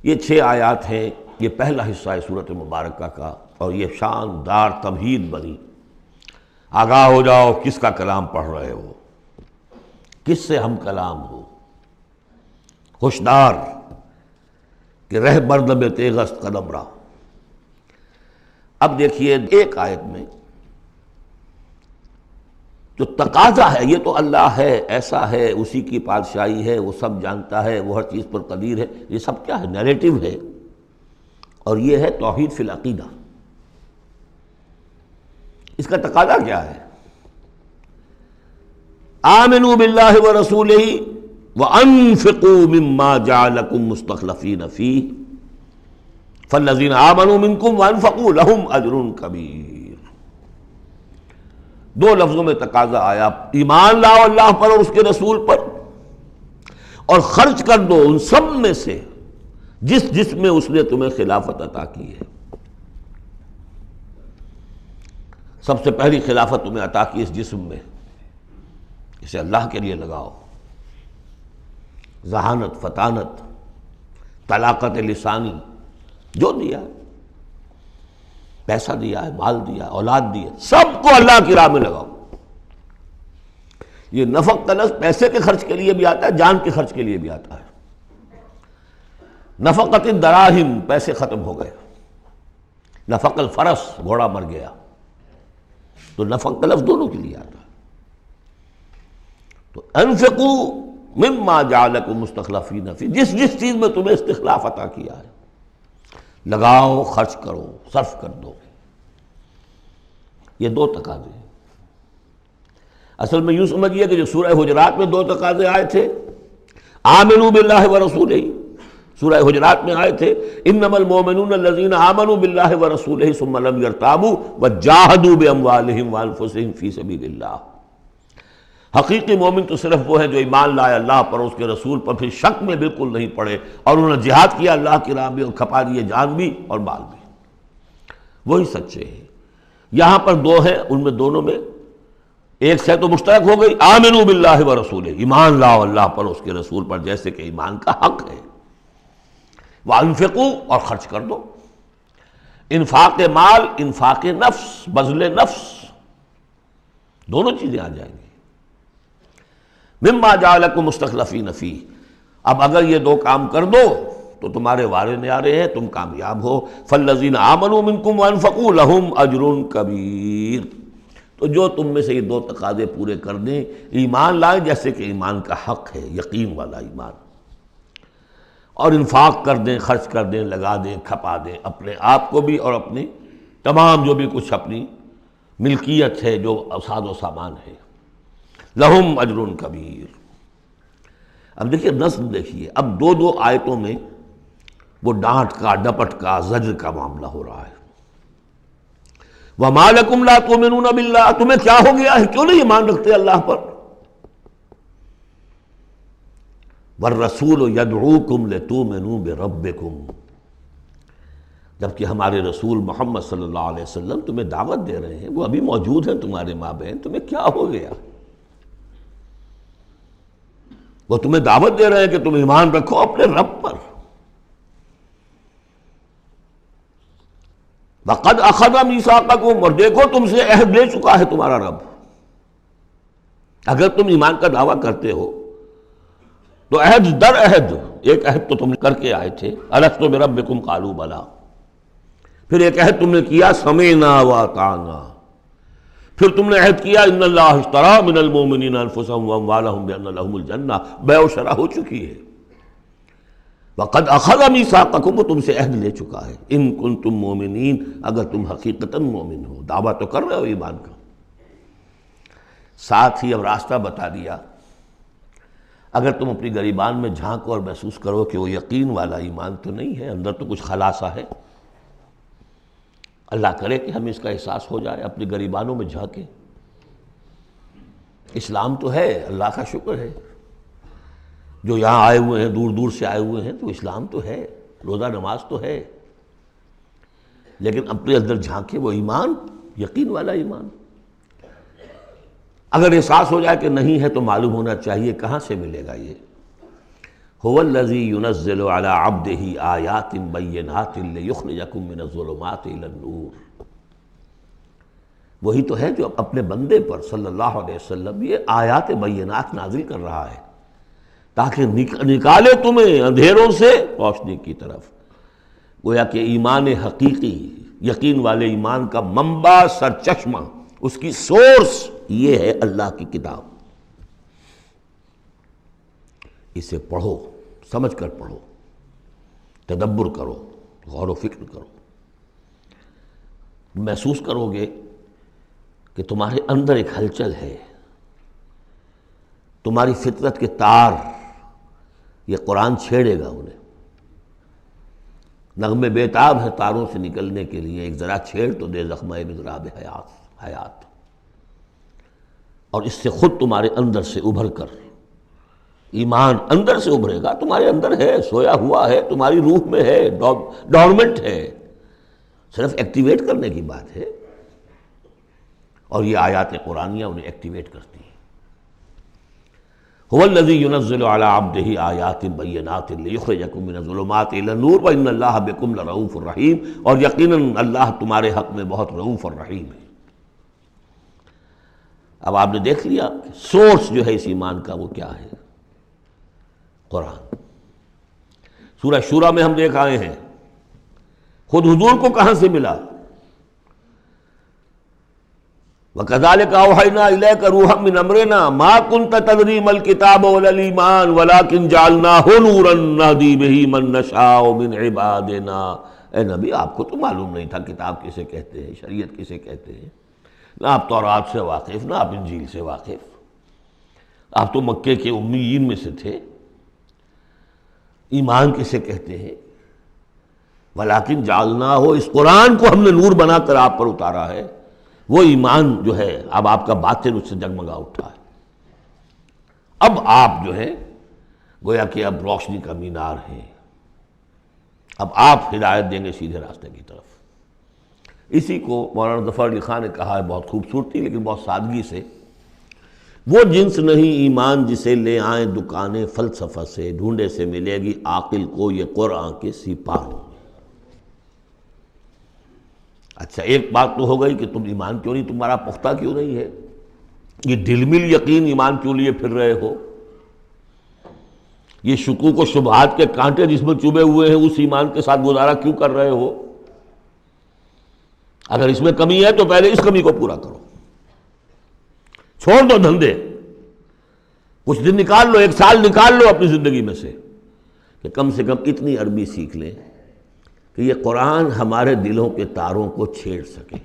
یہ 6 آیات ہیں، یہ پہلا حصہ ہے سورۃ مبارکہ کا، اور یہ شاندار تمہید بنی، آگاہ ہو جاؤ کس کا کلام پڑھ رہے ہو، کس سے ہم کلام ہو۔ ہوشدار کہ رہ بردم تیغست قدم را۔ اب دیکھیے ایک آیت میں جو تقاضا ہے، یہ تو اللہ ہے، ایسا ہے، اسی کی پادشاہی ہے، وہ سب جانتا ہے، وہ ہر چیز پر قدیر ہے، یہ سب کیا ہے؟ نیریٹو ہے، اور یہ ہے توحید فی العقیدہ۔ اس کا تقاضا کیا ہے؟ آمنوا باللہ ورسولہ وانفقوا مما جعلکم مستخلفین فیہ فالذین آمنوا منکم وانفقوا لہم اجر کبیر۔ دو لفظوں میں تقاضا آیا، ایمان لاؤ اللہ پر اور اس کے رسول پر، اور خرچ کر دو ان سب میں سے جس میں اس نے تمہیں خلافت عطا کی ہے۔ سب سے پہلی خلافت تمہیں عطا کی اس جسم میں، اسے اللہ کے لیے لگاؤ۔ ذہانت، فطانت، طلاقت لسانی، جو دیا ہے، پیسہ دیا ہے، مال دیا ہے، اولاد دی ہے، سب کو اللہ کی راہ میں لگاؤ۔ یہ نفق کا لفظ پیسے کے خرچ کے لیے بھی آتا ہے، جان کے خرچ کے لیے بھی آتا ہے۔ نفقت الدراہم، پیسے ختم ہو گئے۔ نفق الفرس، گھوڑا مر گیا۔ تو نفق کا لفظ دونوں کے لیے آتا ہے۔ تو انفقوا مما جعلکم مستخلفین فی، جس چیز میں تمہیں استخلاف عطا کیا ہے لگاؤ، خرچ کرو، صرف کر دو۔ یہ دو تقاضے ہیں۔ اصل میں یوں سمجھیے کہ جو سورہ حجرات میں دو تقاضے آئے تھے، آمنوا باللہ ورسولہ، سورہ حجرات میں آئے تھے انما المؤمنون الذین آمنوا باللہ ورسولہ ثم لم یرتابوا وجاہدوا باموالہم وانفسہم فی سبیل اللہ۔ حقیقی مومن تو صرف وہ ہے جو ایمان لائے اللہ پر اور اس کے رسول پر، پھر شک میں بالکل نہیں پڑے، اور انہوں نے جہاد کیا اللہ کی راہ میں اور کھپا دیے جان بھی اور مال بھی، وہی سچے ہیں۔ یہاں پر دو ہیں، ان میں دونوں میں ایک سے تو مشترک ہو گئی، آمنوا باللہ ورسولہ، ایمان لاؤ اللہ پر اس کے رسول پر جیسے کہ ایمان کا حق ہے۔ وانفقوا، اور خرچ کر دو۔ انفاق مال، انفاق نفس، بذل نفس، دونوں چیزیں آ جائیں گی۔ مما جعلکم مستخلفین فیہ، اب اگر یہ دو کام کر دو تو تمہارے وارے نیارے ہیں، تم کامیاب ہو۔ فالذین آمنوا منکم وانفقوا لہم اجر کبیر، تو جو تم میں سے یہ دو تقاضے پورے کر دیں، ایمان لائیں جیسے کہ ایمان کا حق ہے، یقین والا ایمان، اور انفاق کر دیں، خرچ کر دیں، لگا دیں، کھپا دیں، اپنے آپ کو بھی اور اپنی تمام جو بھی کچھ اپنی ملکیت ہے، جو ساز و سامان ہے، لہم اجر کبیر۔ اب دیکھیے نظم، دیکھیے اب دو آیتوں میں وہ ڈانٹ کا، ڈپٹ کا، زجر کا معاملہ ہو رہا ہے۔ وَمَا لَكُمْ لَا تُؤْمِنُونَ بِاللَّهِ، تمہیں کیا ہو گیا ہے، کیوں نہیں ایمان رکھتے اللہ پر؟ وَالرَّسُولُ يَدْعُوكُمْ لِتُؤْمِنُوا بِرَبِّكُمْ، جبکہ ہمارے رسول محمد صلی اللہ علیہ وسلم تمہیں دعوت دے رہے ہیں، وہ ابھی موجود ہیں تمہارے مابین، تمہیں کیا ہو گیا؟ وہ تمہیں دعوت دے رہے ہیں کہ تم ایمان رکھو اپنے رب پر۔ وَقَدْ أَخَذَ مِيثَاقَكُمْ، اور دیکھو تم سے عہد لے چکا ہے تمہارا رب۔ اگر تم ایمان کا دعویٰ کرتے ہو تو عہد در عہد، ایک عہد تو تم کر کے آئے تھے، أَلَسْتُ بِرَبِّكُمْ قَالُوا بَلَىٰ، پھر ایک عہد تم نے کیا سَمِعْنَا وَأَطَعْنَا، پھر تم نے عہد کیا ان اللہ اشترى من المؤمنین انفسهم واموالهم بان لهم الجنہ، بیع و شرع ہو چکی ہے۔ وقد اخذ میثاقکم، وہ تم سے عہد لے چکا ہے، ان کنتم مؤمنین، اگر تم حقیقتاً مومن ہو، دعویٰ تو کر رہے ہو ایمان کا۔ ساتھ ہی اب راستہ بتا دیا، اگر تم اپنی گریبان میں جھانکو اور محسوس کرو کہ وہ یقین والا ایمان تو نہیں ہے، اندر تو کچھ خلاصہ ہے، اللہ کرے کہ ہمیں اس کا احساس ہو جائے، اپنی گریبانوں میں جھانکیں۔ اسلام تو ہے، اللہ کا شکر ہے، جو یہاں آئے ہوئے ہیں، دور دور سے آئے ہوئے ہیں، تو اسلام تو ہے، روزہ نماز تو ہے، لیکن اپنے اندر جھانکے وہ ایمان، یقین والا ایمان۔ اگر احساس ہو جائے کہ نہیں ہے تو معلوم ہونا چاہیے کہاں سے ملے گا یہ۔ هو الذی ينزل على عبده آیات بینات لیخرجکم من الظلمات الی النور، وہی تو ہے جو اپنے بندے پر صلی اللہ علیہ وسلم یہ آیات بینات نازل کر رہا ہے تاکہ نکالے تمہیں اندھیروں سے روشنی کی طرف۔ گویا کہ ایمان حقیقی، یقین والے ایمان کا منبع، سرچشمہ، اس کی سورس یہ ہے اللہ کی کتاب۔ اسے پڑھو، سمجھ کر پڑھو، تدبر کرو، غور و فکر کرو، محسوس کرو گے کہ تمہارے اندر ایک ہلچل ہے، تمہاری فطرت کے تار، یہ قرآن چھیڑے گا انہیں۔ نغمے بیتاب ہے تاروں سے نکلنے کے لیے، ایک ذرا چھیڑ تو دے زخمہ مضراب حیات، اور اس سے خود تمہارے اندر سے ابھر کر ایمان اندر سے ابھرے گا۔ تمہارے اندر ہے، سویا ہوا ہے، تمہاری روح میں ہے، ڈورمنٹ ہے، صرف ایکٹیویٹ کرنے کی بات ہے، اور یہ آیات قرآنیہ انہیں ایکٹیویٹ کرتی ہیں۔ هو الذی ينزل على عبده آیات بینات لیخرجکم من الظلمات الی النور وان اللہ بکم لرؤوف رحیم، اور یقیناً اللہ تمہارے حق میں بہت رؤوف اور رحیم ہے۔ اب آپ نے دیکھ لیا کہ سورس جو ہے اس ایمان کا وہ کیا ہے، قرآن۔ سورہ شورا میں ہم دیکھ آئے ہیں خود حضور کو کہاں سے ملا، وَكَذَلِكَ أَوْحَيْنَا إِلَيْكَ رُوحًا مِّنْ أَمْرِنَا مَا كُنْتَ تَدْرِي مَا الْكِتَابُ وَلَا الْإِيمَانُ وَلَكِنْ جَعَلْنَاهُ نُورًا نَهْدِي بِهِ مَن نَّشَاءُ مِنْ عِبَادِنَا۔ اے نبی، آپ کو تو معلوم نہیں تھا کتاب کسے کہتے ہیں، شریعت کسے کہتے ہیں، نہ آپ تورات سے واقف، نہ آپ انجیل سے واقف، آپ تو مکے کے امیین میں سے تھے۔ ایمان کسے کہتے ہیں؟ وَلَكِنْ جَعَلْنَاهُ، اس قرآن کو ہم نے نور بنا کر آپ پر اتارا ہے۔ وہ ایمان جو ہے اب آپ کا باطن اس سے جگمگا اٹھا ہے، اب آپ جو ہے گویا کہ اب روشنی کا مینار ہیں، اب آپ ہدایت دیں گے سیدھے راستے کی طرف۔ اسی کو مولانا ظفر علی خان نے کہا ہے بہت خوبصورتی لیکن بہت سادگی سے، وہ جنس نہیں ایمان جسے لے آئیں دکانیں فلسفہ سے، ڈھونڈے سے ملے گی عاقل کو یہ قرآن کے سپاہوں۔ اچھا، ایک بات تو ہو گئی کہ تم ایمان کیوں نہیں، تمہارا پختہ کیوں نہیں ہے، یہ ڈلمل یقین ایمان کیوں لیے پھر رہے ہو، یہ شکوک و شبہات کے کانٹے جس میں چبھے ہوئے ہیں اس ایمان کے ساتھ گزارا کیوں کر رہے ہو؟ اگر اس میں کمی ہے تو پہلے اس کمی کو پورا کرو، چھوڑ دو دھندے، کچھ دن نکال لو، ایک سال نکال لو اپنی زندگی میں سے کہ کم سے کم اتنی عربی سیکھ لیں کہ یہ قرآن ہمارے دلوں کے تاروں کو چھیڑ سکے۔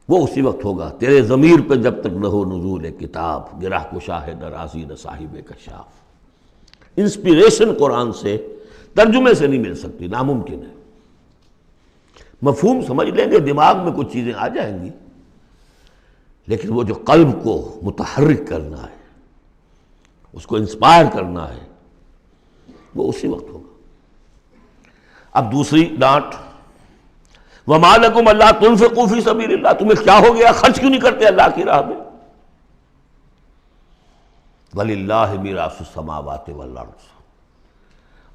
وہ اسی وقت ہوگا تیرے ضمیر پہ جب تک نہ ہو نزول کتاب، گرہ کشا ہے درازی نہ صاحب کشاف۔ انسپیریشن قرآن سے ترجمے سے نہیں مل سکتی، ناممکن ہے۔ مفہوم سمجھ لیں گے، دماغ میں کچھ چیزیں آ جائیں گی، لیکن وہ جو قلب کو متحرک کرنا ہے، اس کو انسپائر کرنا ہے، وہ اسی وقت ہوگا۔ اب دوسری ڈانٹ، وَمَا لَكُمْ أَلَّا تُنْفِقُوا فِي سَبِيلِ اللَّهِ، تمہیں کیا ہو گیا، خرچ کیوں نہیں کرتے اللہ کی راہ میں؟ وَلِلَّهِ مِيرَاثُ السَّمَاوَاتِ وَالْأَرْضِ،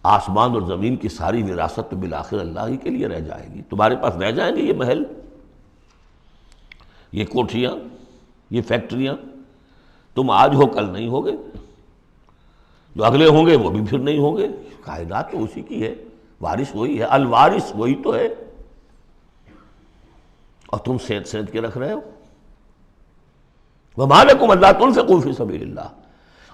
آسمان اور زمین کی ساری وراثت تو بالآخر اللہ ہی کے لیے رہ جائے گی۔ تمہارے پاس رہ جائیں گے یہ محل، یہ کوٹھیاں، یہ فیکٹریاں، تم آج ہو کل نہیں ہوگے، جو اگلے ہوں گے وہ بھی پھر نہیں ہوں گے۔ کائنات تو اسی کی ہے، وارث وہی ہے، الوارث وہی تو ہے، اور تم سینت سینت کے رکھ رہے ہو۔ وَمَا لَكُمْ أَلَّا تُنْفِقُوا فِي سَبِيلِ اللَّهِ،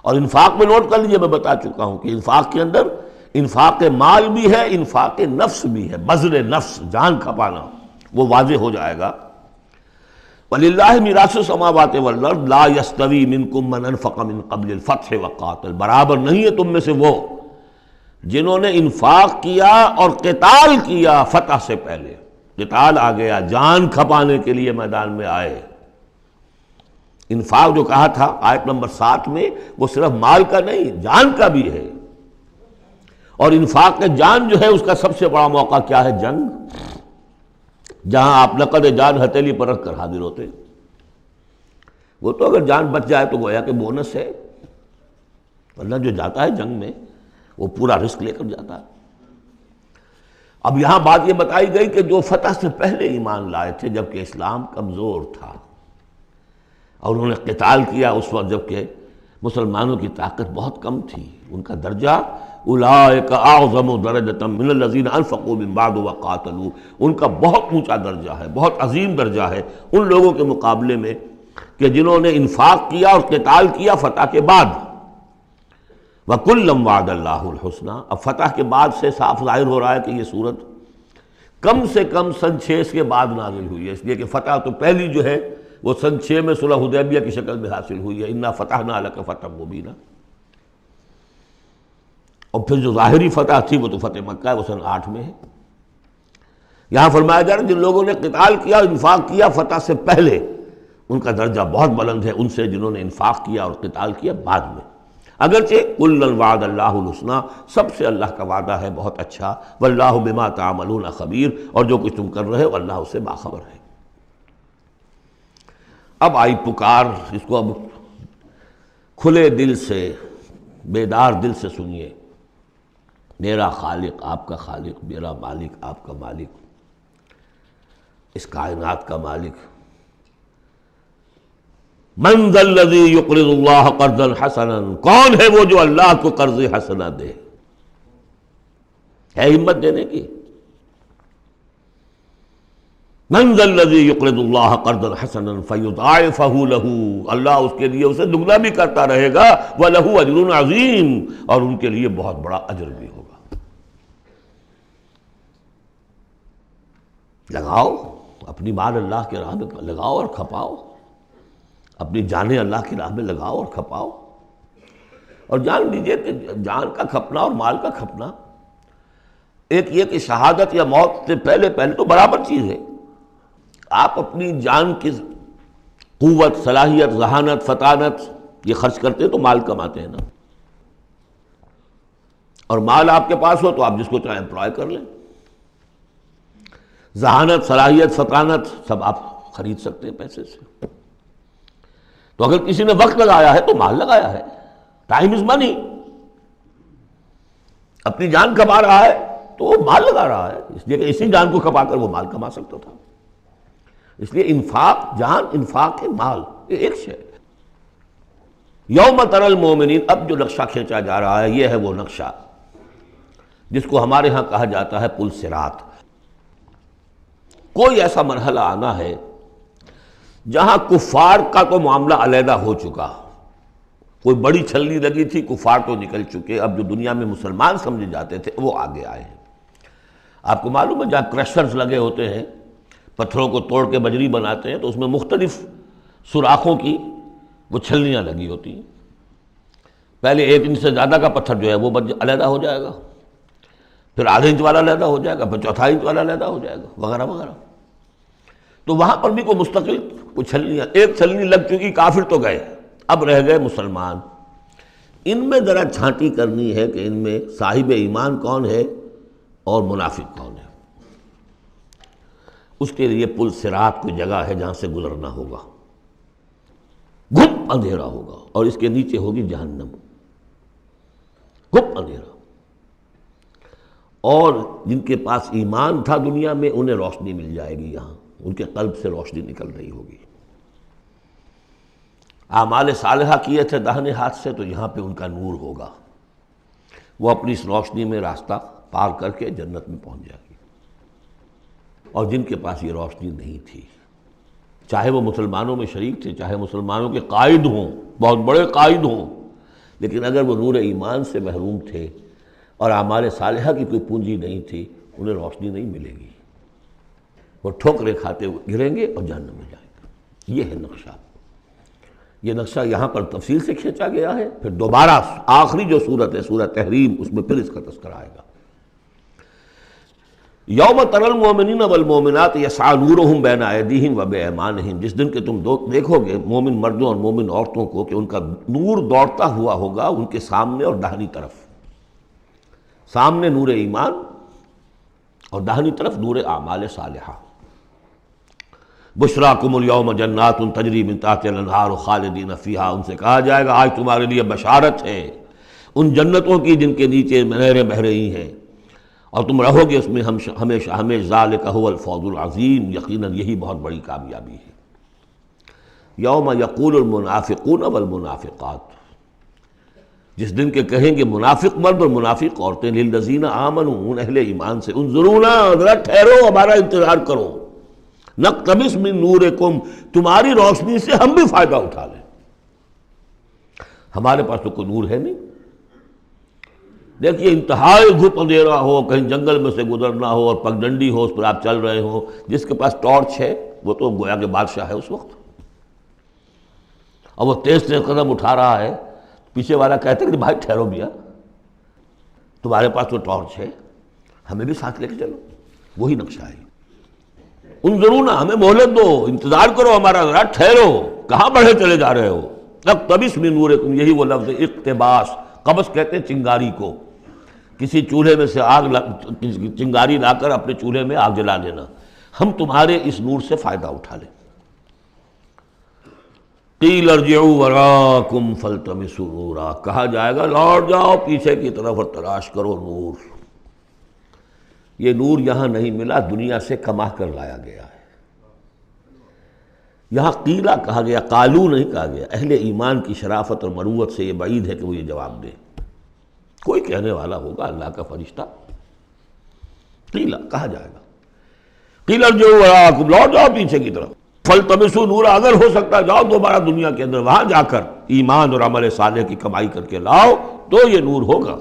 اور انفاق میں نوٹ کر لیجیے، میں بتا چکا ہوں کہ انفاق کے اندر انفاق مال بھی ہے، انفاق نفس بھی ہے، بذل نفس، جان کھپانا، وہ واضح ہو جائے گا۔ وَلِلَّهِ مِيرَاثُ السَّمَاوَاتِ وَالْأَرْضِ لَا يَسْتَوِي مِنْكُمْ مَنْ أَنْفَقَ مِنْ قَبْلِ الْفَتْحِ وَقَاتَلَ، برابر نہیں ہے تم میں سے وہ جنہوں نے انفاق کیا اور قتال کیا فتح سے پہلے۔ قتال آ گیا، جان کھپانے کے لیے میدان میں آئے۔ انفاق جو کہا تھا آیت نمبر 7 میں، وہ صرف مال کا نہیں، جان کا بھی ہے، اور انفاق جان جو ہے اس کا سب سے بڑا موقع کیا ہے؟ جنگ، جہاں آپ نقد جان ہتھیلی پر رکھ کر حاضر ہوتے۔ وہ تو اگر جان بچ جائے تو گویا کہ بونس ہے، ورنہ جو جاتا ہے جنگ میں وہ پورا رسک لے کر جاتا ہے۔ اب یہاں بات یہ بتائی گئی کہ جو فتح سے پہلے ایمان لائے تھے جبکہ اسلام کمزور تھا، اور انہوں نے قتال کیا اس وقت جبکہ مسلمانوں کی طاقت بہت کم تھی، ان کا درجہ اولئک اعظم درجۃ من الذین انفقوا من بعد وقاتلوا، ان کا بہت اونچا درجہ ہے، بہت عظیم درجہ ہے ان لوگوں کے مقابلے میں کہ جنہوں نے انفاق کیا اور قتال کیا فتح کے بعد۔ وَكُلًّا وَعَدَ اللَّهُ الْحُسْنَى، اب فتح کے بعد سے صاف ظاہر ہو رہا ہے کہ یہ صورت کم سے کم سن 6 کے بعد نازل ہوئی ہے، اس لیے کہ فتح تو پہلی جو ہے وہ سن 6 میں صلح حدیبیہ کی شکل میں حاصل ہوئی ہے، اِنَّا فَتَحْنَا لَكَ فَتْحًا مُبِينًا، اور پھر جو ظاہری فتح تھی وہ تو فتح مکہ ہے، وہ سن 8 میں ہے۔ یہاں فرمایا جا رہا ہے جن لوگوں نے قتال کیا انفاق کیا فتح سے پہلے، ان کا درجہ بہت بلند ہے ان سے جنہوں نے انفاق کیا اور قتال کیا بعد میں، اگرچہ کُلًّا وعد اللہ الحسنیٰ، سب سے اللہ کا وعدہ ہے بہت اچھا، واللہ بما تعملون خبیر، اور جو کچھ تم کر رہے ہو اللہ اس سے باخبر ہے۔ اب آئی پکار، اس کو اب کھلے دل سے بیدار دل سے سنیے۔ میرا خالق آپ کا خالق، میرا مالک آپ کا مالک، اس کائنات کا مالک، من ذا الذی یقرض اللہ قرضا حسنا، کون ہے وہ جو اللہ کو قرض حسنا دے؟ ہے ہمت دینے کی؟ من ذا الذی یقرض اللہ قرضا حسنا فیضاعفہ لہ، اللہ اس کے لیے اسے دگنا بھی کرتا رہے گا، وَلَهُ أَجْرٌ عَظِيمٌ، اور ان کے لیے بہت بڑا اجر بھی ہوگا۔ لگاؤ اپنی مال اللہ کے راہ میں، لگاؤ اور کھپاؤ، اپنی جانیں اللہ کی راہ میں لگاؤ اور کھپاؤ، اور جان لیجئے کہ جان کا کھپنا اور مال کا کھپنا ایک یہ کہ شہادت یا موت سے پہلے تو برابر چیز ہے۔ آپ اپنی جان کی قوت، صلاحیت، ذہانت، فطانت یہ خرچ کرتے ہیں تو مال کماتے ہیں نا، اور مال آپ کے پاس ہو تو آپ جس کو چاہیں امپلائے کر لیں، ذہانت، صلاحیت، فطانت سب آپ خرید سکتے ہیں پیسے سے۔ تو اگر کسی نے وقت لگایا ہے تو مال لگایا ہے، ٹائم از منی، اپنی جان کما رہا ہے تو وہ مال لگا رہا ہے، اس لیے کہ اسی جان کو کما کر وہ مال کما سکتا تھا۔ اس لیے انفاق جان، انفاق ہے مال، یہ ایک شے ہے۔ یوم تری المومنین، اب جو نقشہ کھینچا جا رہا ہے یہ ہے وہ نقشہ جس کو ہمارے ہاں کہا جاتا ہے پل صراط۔ کوئی ایسا مرحلہ آنا ہے جہاں کفار کا تو معاملہ علیحدہ ہو چکا، کوئی بڑی چھلنی لگی تھی، کفار تو نکل چکے، اب جو دنیا میں مسلمان سمجھے جاتے تھے وہ آگے آئے ہیں۔ آپ کو معلوم ہے جہاں کرشرز لگے ہوتے ہیں، پتھروں کو توڑ کے بجری بناتے ہیں، تو اس میں مختلف سوراخوں کی وہ چھلنیاں لگی ہوتی ہیں۔ پہلے 1 انچ سے زیادہ کا پتھر جو ہے وہ علیحدہ ہو جائے گا، پھر آدھے انچ والا علیحدہ ہو جائے گا، پھر چوتھائی انچ والا علیحدہ ہو جائے گا، وغیرہ وغیرہ۔ تو وہاں پر بھی کوئی مستقل کوئی چھلنیاں، ایک چھلنی لگ چکی، کافر تو گئے، اب رہ گئے مسلمان۔ ان میں ذرا چھانٹی کرنی ہے کہ ان میں صاحب ایمان کون ہے اور منافق کون ہے۔ اس کے لیے پل صراط کوئی جگہ ہے جہاں سے گزرنا ہوگا، گھپ اندھیرا ہوگا، اور اس کے نیچے ہوگی جہنم، گھپ اندھیرا۔ اور جن کے پاس ایمان تھا دنیا میں انہیں روشنی مل جائے گی، یہاں ان کے قلب سے روشنی نکل رہی ہوگی۔ اعمال صالحہ کیے تھے داہنے ہاتھ سے تو یہاں پہ ان کا نور ہوگا، وہ اپنی اس روشنی میں راستہ پار کر کے جنت میں پہنچ جائے گی۔ اور جن کے پاس یہ روشنی نہیں تھی، چاہے وہ مسلمانوں میں شریک تھے، چاہے مسلمانوں کے قائد ہوں، بہت بڑے قائد ہوں، لیکن اگر وہ نور ایمان سے محروم تھے اور اعمال صالحہ کی کوئی پونجی نہیں تھی، انہیں روشنی نہیں ملے گی، وہ ٹھوکریں کھاتے ہوئے گریں گے اور جہنم میں جائیں گے۔ یہ ہے نقشہ۔ یہ نقشہ یہاں پر تفصیل سے کھینچا گیا ہے، پھر دوبارہ آخری جو صورت ہے سورہ تحریم، اس میں پھر اس کا تذکرہ آئے گا۔ یوم تری المؤمنین والمؤمنات یسعی نورہم بین ایدیہم وبایمانہم، جس دن کہ تم دیکھو گے مومن مردوں اور مومن عورتوں کو کہ ان کا نور دوڑتا ہوا ہوگا ان کے سامنے اور داہنی طرف، سامنے نور ایمان اور داہنی طرف نور اعمال صالحہ۔ بشراکم اليوم جنات تجری من تحتها الانہار خالدین فیہا، ان سے کہا جائے گا آج تمہارے لیے بشارت ہے ان جنتوں کی جن کے نیچے نہریں بہہ رہی ہیں، اور تم رہو گے اس میں ہمیشہ ہمیشہ، ذالک هو الفوز العظیم، یقیناً یہی بہت بڑی کامیابی ہے۔ یوم یقول المنافقون والمنافقات، جس دن کے کہیں گے منافق مرد اور منافق عورتیں للذین آمنوا، ان اہل ایمان سے، انظرونا، ذرا ٹھہرو، ہمارا انتظار کرو، نقتبس من نورکم، تمہاری روشنی سے ہم بھی فائدہ اٹھا لیں۔ ہمارے پاس تو کوئی نور ہے نہیں۔ دیکھیے انتہائی دھوپ اندھیرا ہو، کہیں جنگل میں سے گزرنا ہو اور پگڈنڈی ہو، اس پر آپ چل رہے ہو، جس کے پاس ٹارچ ہے وہ تو گویا کہ بادشاہ ہے اس وقت، اور وہ تیز تیز قدم اٹھا رہا ہے، پیچھے والا کہتا ہے کہ بھائی ٹھہرو بھیا، تمہارے پاس تو ٹارچ ہے، ہمیں بھی ساتھ لے کے چلو۔ وہی نقشہ ہے۔ انظرونا، ہمیں مہلت دو، انتظار کرو ہمارا، ذرا ٹھہرو، کہاں بڑھے چلے جا رہے ہو؟ اقتبس من نورکم، یہی وہ لفظ ہے اقتباس۔ قبس کہتے ہیں چنگاری کو، کسی چولہے میں سے چنگاری لا کر اپنے چولہے میں آگ جلا دینا۔ ہم تمہارے اس نور سے فائدہ اٹھا لیں۔ قیل ارجعوا وراءکم فالتمسوا نورا، کہا جائے گا لوٹ جاؤ پیچھے کی طرف اور تلاش کرو نور۔ یہ نور یہاں نہیں ملا، دنیا سے کما کر لایا گیا ہے۔ یہاں قیلہ کہا گیا، قالو نہیں کہا گیا۔ اہل ایمان کی شرافت اور مروت سے یہ بعید ہے کہ وہ یہ جواب دے۔ کوئی کہنے والا ہوگا اللہ کا فرشتہ، قیلہ کہا جائے گا، قیل ارجعوا وراءکم، لوٹ جاؤ پیچھے کی طرف، فالتمسوا نورا، اگر ہو سکتا جاؤ دوبارہ دنیا کے اندر، وہاں جا کر ایمان اور عمل صالح کی کمائی کر کے لاؤ تو یہ نور ہوگا۔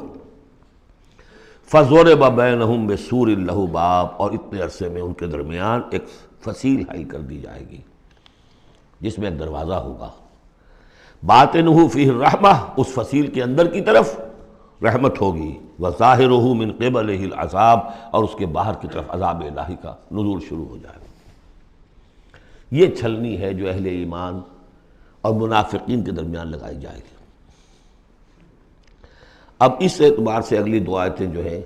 فضرب بینہم بسور لہ باب، اور اتنے عرصے میں ان کے درمیان ایک فصیل حائل کر دی جائے گی جس میں ایک دروازہ ہوگا، باطنہ فیہ الرحمہ، اس فصیل کے اندر کی طرف رحمت ہوگی، وظاہرہ من قبلہ العذاب، اور اس کے باہر کی طرف عذاب الہی کا نزول شروع ہو جائے گا۔ یہ چھلنی ہے جو اہل ایمان اور منافقین کے درمیان لگائی جائے گی۔ اب اس اعتبار سے اگلی دو آیتیں جو ہیں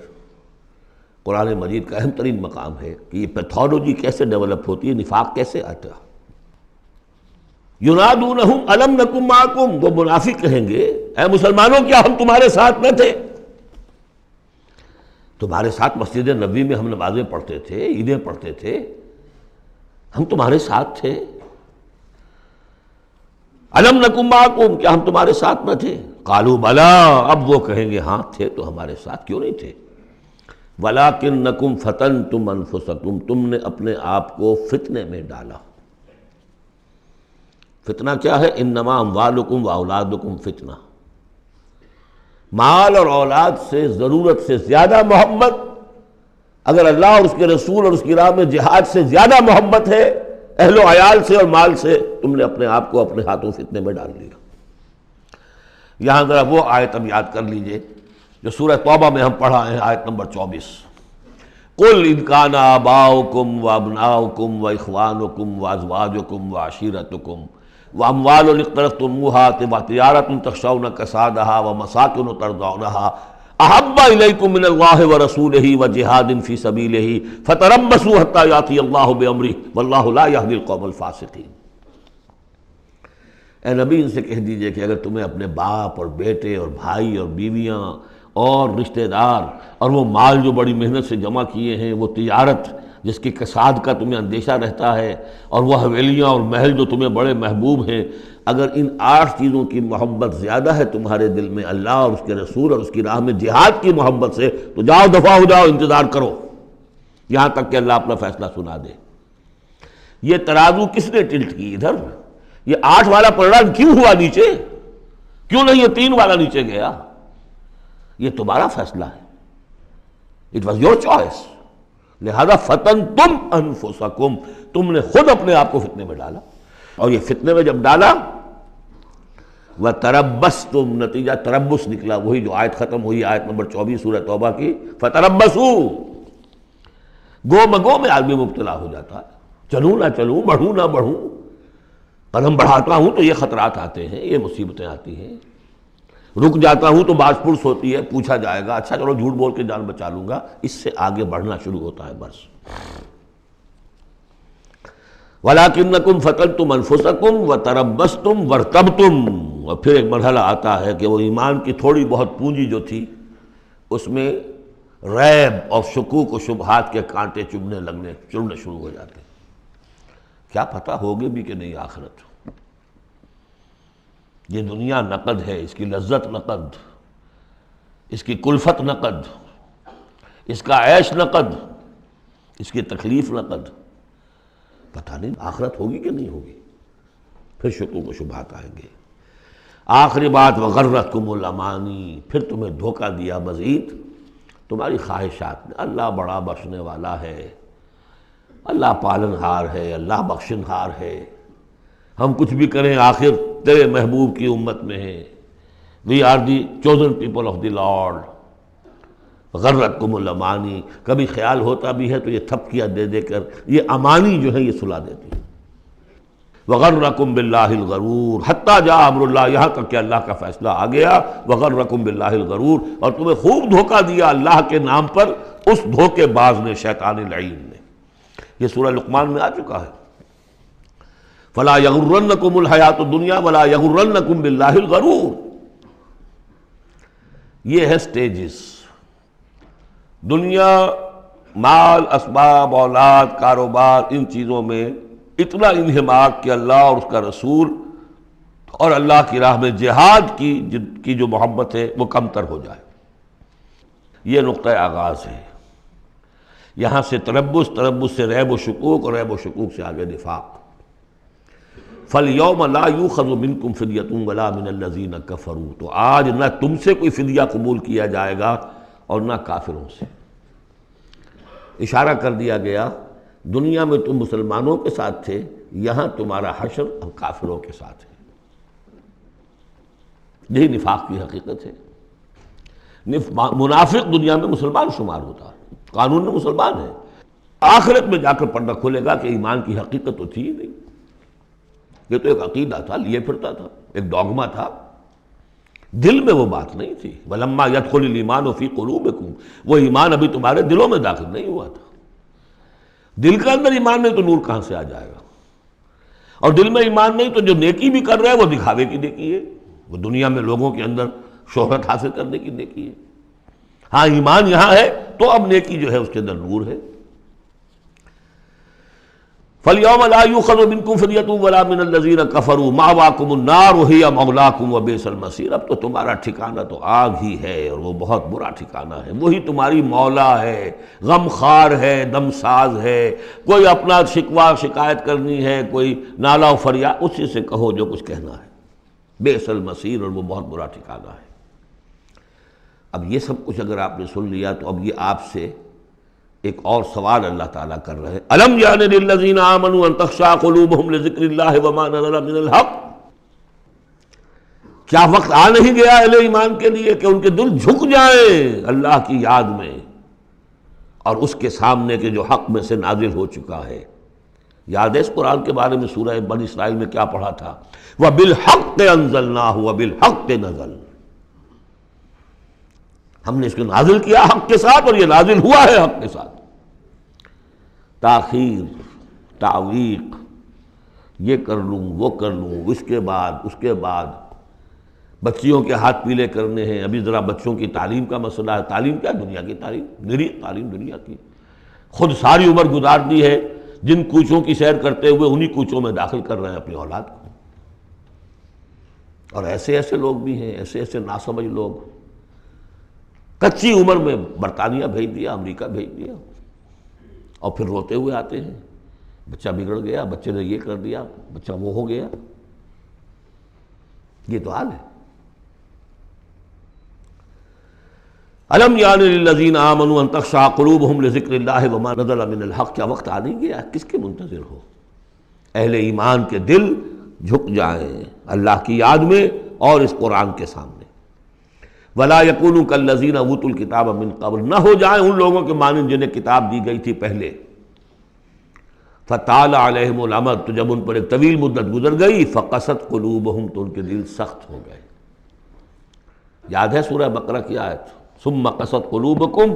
قرآن مجید کا اہم ترین مقام ہے کہ یہ پیتھولوجی کیسے ڈیولپ ہوتی ہے، نفاق کیسے آتا ہے۔ ینادونہم الم نکن معکم، وہ منافق کہیں گے اے مسلمانوں کیا ہم تمہارے ساتھ نہ تھے؟ تمہارے ساتھ مسجد نبوی میں ہم نمازیں پڑھتے تھے، عیدیں پڑھتے تھے، ہم تمہارے ساتھ تھے۔ الم نکن معکم، کیا ہم تمہارے ساتھ نہ تھے؟ قالوا بلا، اب وہ کہیں گے ہاں تھے تو ہمارے ساتھ، کیوں نہیں تھے؟ ولکنکم فتنتم انفسکم، تم نے اپنے آپ کو فتنے میں ڈالا۔ فتنہ کیا ہے؟ انما اموالکم واولادکم فتنہ، مال اور اولاد سے ضرورت سے زیادہ محبت، اگر اللہ اور اس کے رسول اور اس کی راہ میں جہاد سے زیادہ محبت ہے اہل و عیال سے اور مال سے، تم نے اپنے آپ کو اپنے ہاتھوں فتنے میں ڈال لیا۔ یہاں ذرا وہ آیت اب یاد کر لیجئے جو سورہ توبہ میں ہم پڑھا ہے، آیت نمبر 24، قل ان کان آباؤکم وابناؤکم واخوانکم وازواجکم وعشیرتکم واموال اقترفتموها وتجارۃ تخشون کسادها ومساکن ترضونها احب الیکم من اللہ ورسولہ وجہاد فی سبیلہ فتربصوا حتی یاتی اللہ بامرہ واللہ لا یہدی القوم الفاسقین۔ اے نبی ان سے کہہ دیجئے کہ اگر تمہیں اپنے باپ اور بیٹے اور بھائی اور بیویاں اور رشتہ دار اور وہ مال جو بڑی محنت سے جمع کیے ہیں، وہ تجارت جس کی کساد کا تمہیں اندیشہ رہتا ہے، اور وہ حویلیاں اور محل جو تمہیں بڑے محبوب ہیں، اگر ان 8 چیزوں کی محبت زیادہ ہے تمہارے دل میں اللہ اور اس کے رسول اور اس کی راہ میں جہاد کی محبت سے، تو جاؤ دفع ہو جاؤ، انتظار کرو یہاں تک کہ اللہ اپنا فیصلہ سنا دے۔ یہ ترازو کس نے ٹلٹ کی ادھر؟ یہ 8 والا پلڑا کیوں ہوا نیچے؟ کیوں نہیں یہ 3 والا نیچے گیا؟ یہ تمہارا فیصلہ ہے، اٹ واز یور چوائس، لہذا فتنتم انفسکم، تم نے خود اپنے آپ کو فتنے میں ڈالا، اور یہ فتنے میں جب ڈالا وتربصتم، نتیجہ تربص نکلا، وہی جو آیت ختم ہوئی آیت نمبر 24 سورہ توبہ کی، فتربصوا، گو مگو میں آدمی مبتلا ہو جاتا ہے، چلوں نہ چلوں، بڑھوں نہ بڑھوں، قدم بڑھاتا ہوں تو یہ خطرات آتے ہیں، یہ مصیبتیں آتی ہیں، رک جاتا ہوں تو باز پرس ہوتی ہے، پوچھا جائے گا، اچھا چلو جھوٹ بول کے جان بچا لوں گا، اس سے آگے بڑھنا شروع ہوتا ہے بس۔ وَلَكِنَّكُمْ فَتَنْتُمْ أَنفُسَكُمْ وَتَرَبَّصْتُمْ وَارْتَبْتُمْ، اور پھر ایک مرحلہ آتا ہے کہ وہ ایمان کی تھوڑی بہت پونجی جو تھی اس میں ریب اور شکوک و شبہات کے کانٹے چڑھنے شروع ہو جاتے ہیں، کیا پتہ ہوگی بھی کہ نہیں آخرت، یہ دنیا نقد ہے، اس کی لذت نقد، اس کی کلفت نقد، اس کا عیش نقد، اس کی تکلیف نقد. پتہ نہیں آخرت ہوگی کہ نہیں ہوگی. پھر شکوک و شبہات آئیں گے. آخری بات وغرتکم الامانی، پھر تمہیں دھوکہ دیا مزید تمہاری خواہشات نے. اللہ بڑا بخشنے والا ہے، اللہ پالن ہار ہے، اللہ بخشن ہار ہے، ہم کچھ بھی کریں آخر تیرے محبوب کی امت میں ہیں. We are the chosen people of the lord. غرتکم الامانی، کبھی خیال ہوتا بھی ہے تو یہ تھپکیاں دے دے کر یہ امانی جو ہے یہ سلا دیتی ہے. وغرکم باللہ الغرور حتی جاء امر اللہ، یہاں تک کہ اللہ کا فیصلہ آ گیا. وغرکم باللہ الغرور، اور تمہیں خوب دھوکہ دیا اللہ کے نام پر اس دھوکے باز نے، شیطان لعین نے. یہ سورہ لقمان میں آ چکا ہے. فلا یغرنکم الحیات الدنیا ولا یغرنکم باللہ الغرور. یہ ہے سٹیجز. دنیا، مال، اسباب، اولاد، کاروبار، ان چیزوں میں اتنا انہماک کہ اللہ اور اس کا رسول اور اللہ کی راہ میں جہاد کی جو محبت ہے وہ کمتر ہو جائے. یہ نقطہ آغاز ہے. یہاں سے تربص سے ریب و شکوک، اور ریب و شکوک سے آگے نفاق. فَالْيَوْمَ لَا يُؤْخَذُ مِنْكُمْ فِدْيَةٌ وَلَا مِنَ الَّذِينَ كَفَرُوا، تو آج نہ تم سے کوئی فدیہ قبول کیا جائے گا اور نہ کافروں سے. اشارہ کر دیا گیا دنیا میں تم مسلمانوں کے ساتھ تھے، یہاں تمہارا حشر اور کافروں کے ساتھ ہے. یہی نفاق کی حقیقت ہے. منافق دنیا میں مسلمان شمار ہوتا ہے، قانون میں مسلمان ہے، آخرت میں جا کر پردہ کھلے گا کہ ایمان کی حقیقت تو تھی ہی نہیں. یہ تو ایک عقیدہ تھا، لیے پھرتا تھا، ایک ڈوگما تھا، دل میں وہ بات نہیں تھی. وَلَمَّا يَدْخُلِ الْإِيمَانُ فِي قُلُوبِكُمْ، وہ ایمان ابھی تمہارے دلوں میں داخل نہیں ہوا تھا. دل کے اندر ایمان نہیں تو نور کہاں سے آ جائے گا؟ اور دل میں ایمان نہیں تو جو نیکی بھی کر رہا ہے وہ دکھاوے کی نیکی ہے، وہ دنیا میں لوگوں کے اندر شہرت حاصل کرنے کی نیکی ہے. ہاں ایمان یہاں ہے تو اب نیکی جو ہے اس کے اندر نور ہے. فَالْيَوْمَ لَا يُؤْخَذُ مِنْكُمْ فِدْيَةٌ وَلَا مِنَ الَّذِينَ كَفَرُوا مَأْوَاكُمُ النَّارُ وَهِيَ مَوْلَاكُمْ وَبِئْسَ الْمَصِيرُ. اب تو تمہارا ٹھکانہ تو آگ ہی ہے اور وہ بہت برا ٹھکانہ ہے. وہی تمہاری مولا ہے، غم خار ہے، دم ساز ہے. کوئی اپنا شکوہ شکایت کرنی ہے، کوئی نالا و فریاد، اسی سے کہو جو کچھ کہنا ہے. بئس المصیر، اور وہ بہت برا ٹھکانہ ہے. اب یہ سب کچھ اگر آپ نے سن لیا تو اب یہ آپ سے ایک اور سوال اللہ تعالیٰ کر رہے ہیں. الم یعن للذین آمنوا ان تخشع قلوبہم لذکر اللہ وما نزل من الحق. کیا وقت آ نہیں گیا اہل ایمان کے لیے کہ ان کے دل جھک جائیں اللہ کی یاد میں اور اس کے سامنے کے جو حق میں سے نازل ہو چکا ہے. یاد ہے اس قرآن کے بارے میں سورہ بنی اسرائیل میں کیا پڑھا تھا؟ وَبِالْحَقِّ أَنزَلْنَاهُ وَبِالْحَقِّ نَزَلَ. ہم نے اس کو نازل کیا حق کے ساتھ اور یہ نازل ہوا ہے حق کے ساتھ. تاخیر، تعویق، یہ کر لوں وہ کر لوں، اس کے بعد بچیوں کے ہاتھ پیلے کرنے ہیں. ابھی ذرا بچوں کی تعلیم کا مسئلہ ہے. تعلیم کیا؟ دنیا کی تعلیم، نری تعلیم دنیا کی. خود ساری عمر گزار دی ہے جن کوچوں کی سیر کرتے ہوئے انہی کوچوں میں داخل کر رہے ہیں اپنی اولاد کو. اور ایسے ایسے لوگ بھی ہیں، ایسے ایسے ناسمجھ لوگ، کچی عمر میں برطانیہ بھیج دیا، امریکہ بھیج دیا، اور پھر روتے ہوئے آتے ہیں بچہ بگڑ گیا، بچے نے یہ کر دیا، بچہ وہ ہو گیا. یہ تو حال ہے. الم یعن للذین آمنوا ان تخشع قلوبہم لذکر اللہ وما نزل من الحق. کیا وقت آ نہیں گیا؟ کس کے منتظر ہو؟ اہل ایمان کے دل جھک جائیں اللہ کی یاد میں اور اس قرآن کے سامنے. ولا یکونوا کالذین اوتوا الکتاب من قبل، نہ ہو جائیں ان لوگوں کے مانند جنہیں کتاب دی گئی تھی پہلے. فطال علیہم الامد، تو جب ان پر ایک طویل مدت گزر گئی، فقست قلوبہم، تو ان کے دل سخت ہو گئے. یاد ہے سورہ بقرہ کی آیت؟ ثم قست قلوبکم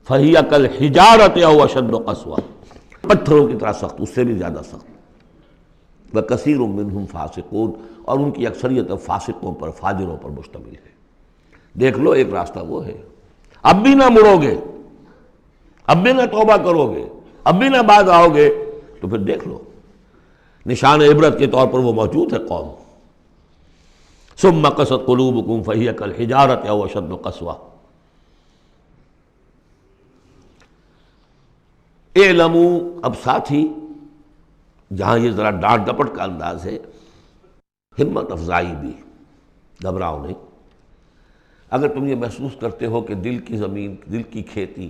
فہی کالحجارۃ او اشد قسوہ، پتھروں کی طرح سخت، اس سے بھی زیادہ سخت. وکثیر منہم فاسقون، اور ان کی اکثریت فاسقوں پر، فاجروں پر مشتمل ہے. دیکھ لو ایک راستہ وہ ہے، اب بھی نہ مڑو گے، اب بھی نہ توبہ کرو گے، اب بھی نہ باز آؤ گے، تو پھر دیکھ لو نشان عبرت کے طور پر وہ موجود ہے قوم. ثم قست قلوبکم فہی کالحجارۃ او اشد قسوہ. اعلموا، اب ساتھ ہی جہاں یہ ذرا ڈانٹ ڈپٹ کا انداز ہے، ہمت افزائی بھی، گھبراؤ نہیں۔ اگر تم یہ محسوس کرتے ہو کہ دل کی زمین، دل کی کھیتی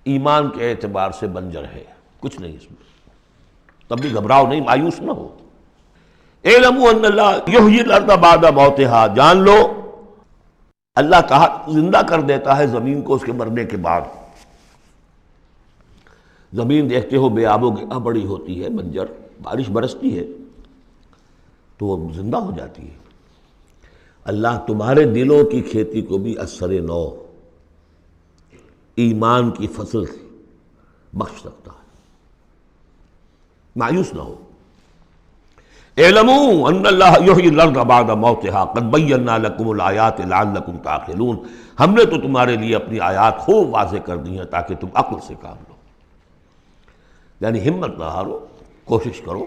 ایمان کے اعتبار سے بنجر ہے، کچھ نہیں اس میں، تب بھی گھبراؤ نہیں، مایوس نہ ہو۔ اعلموا ان اللہ یحیی الارض بعد موتہا، جان لو اللہ تعالیٰ زندہ کر دیتا ہے زمین کو اس کے مرنے کے بعد۔ زمین دیکھتے ہو بے آب و گیا بڑی ہوتی ہے، بنجر، بارش برستی ہے تو وہ زندہ ہو جاتی ہے۔ اللہ تمہارے دلوں کی کھیتی کو بھی اثر نو، ایمان کی فصل بخش سکتا ہے، مایوس نہ ہو۔ اعلموا ان اللہ یحیی الارض بعد موتہا قد بینا لکم الآیات لعلکم تعقلون، ہم نے تو تمہارے لیے اپنی آیات خوب واضح کر دی ہیں تاکہ تم عقل سے کام لو۔ یعنی ہمت نہ ہارو، کوشش کرو۔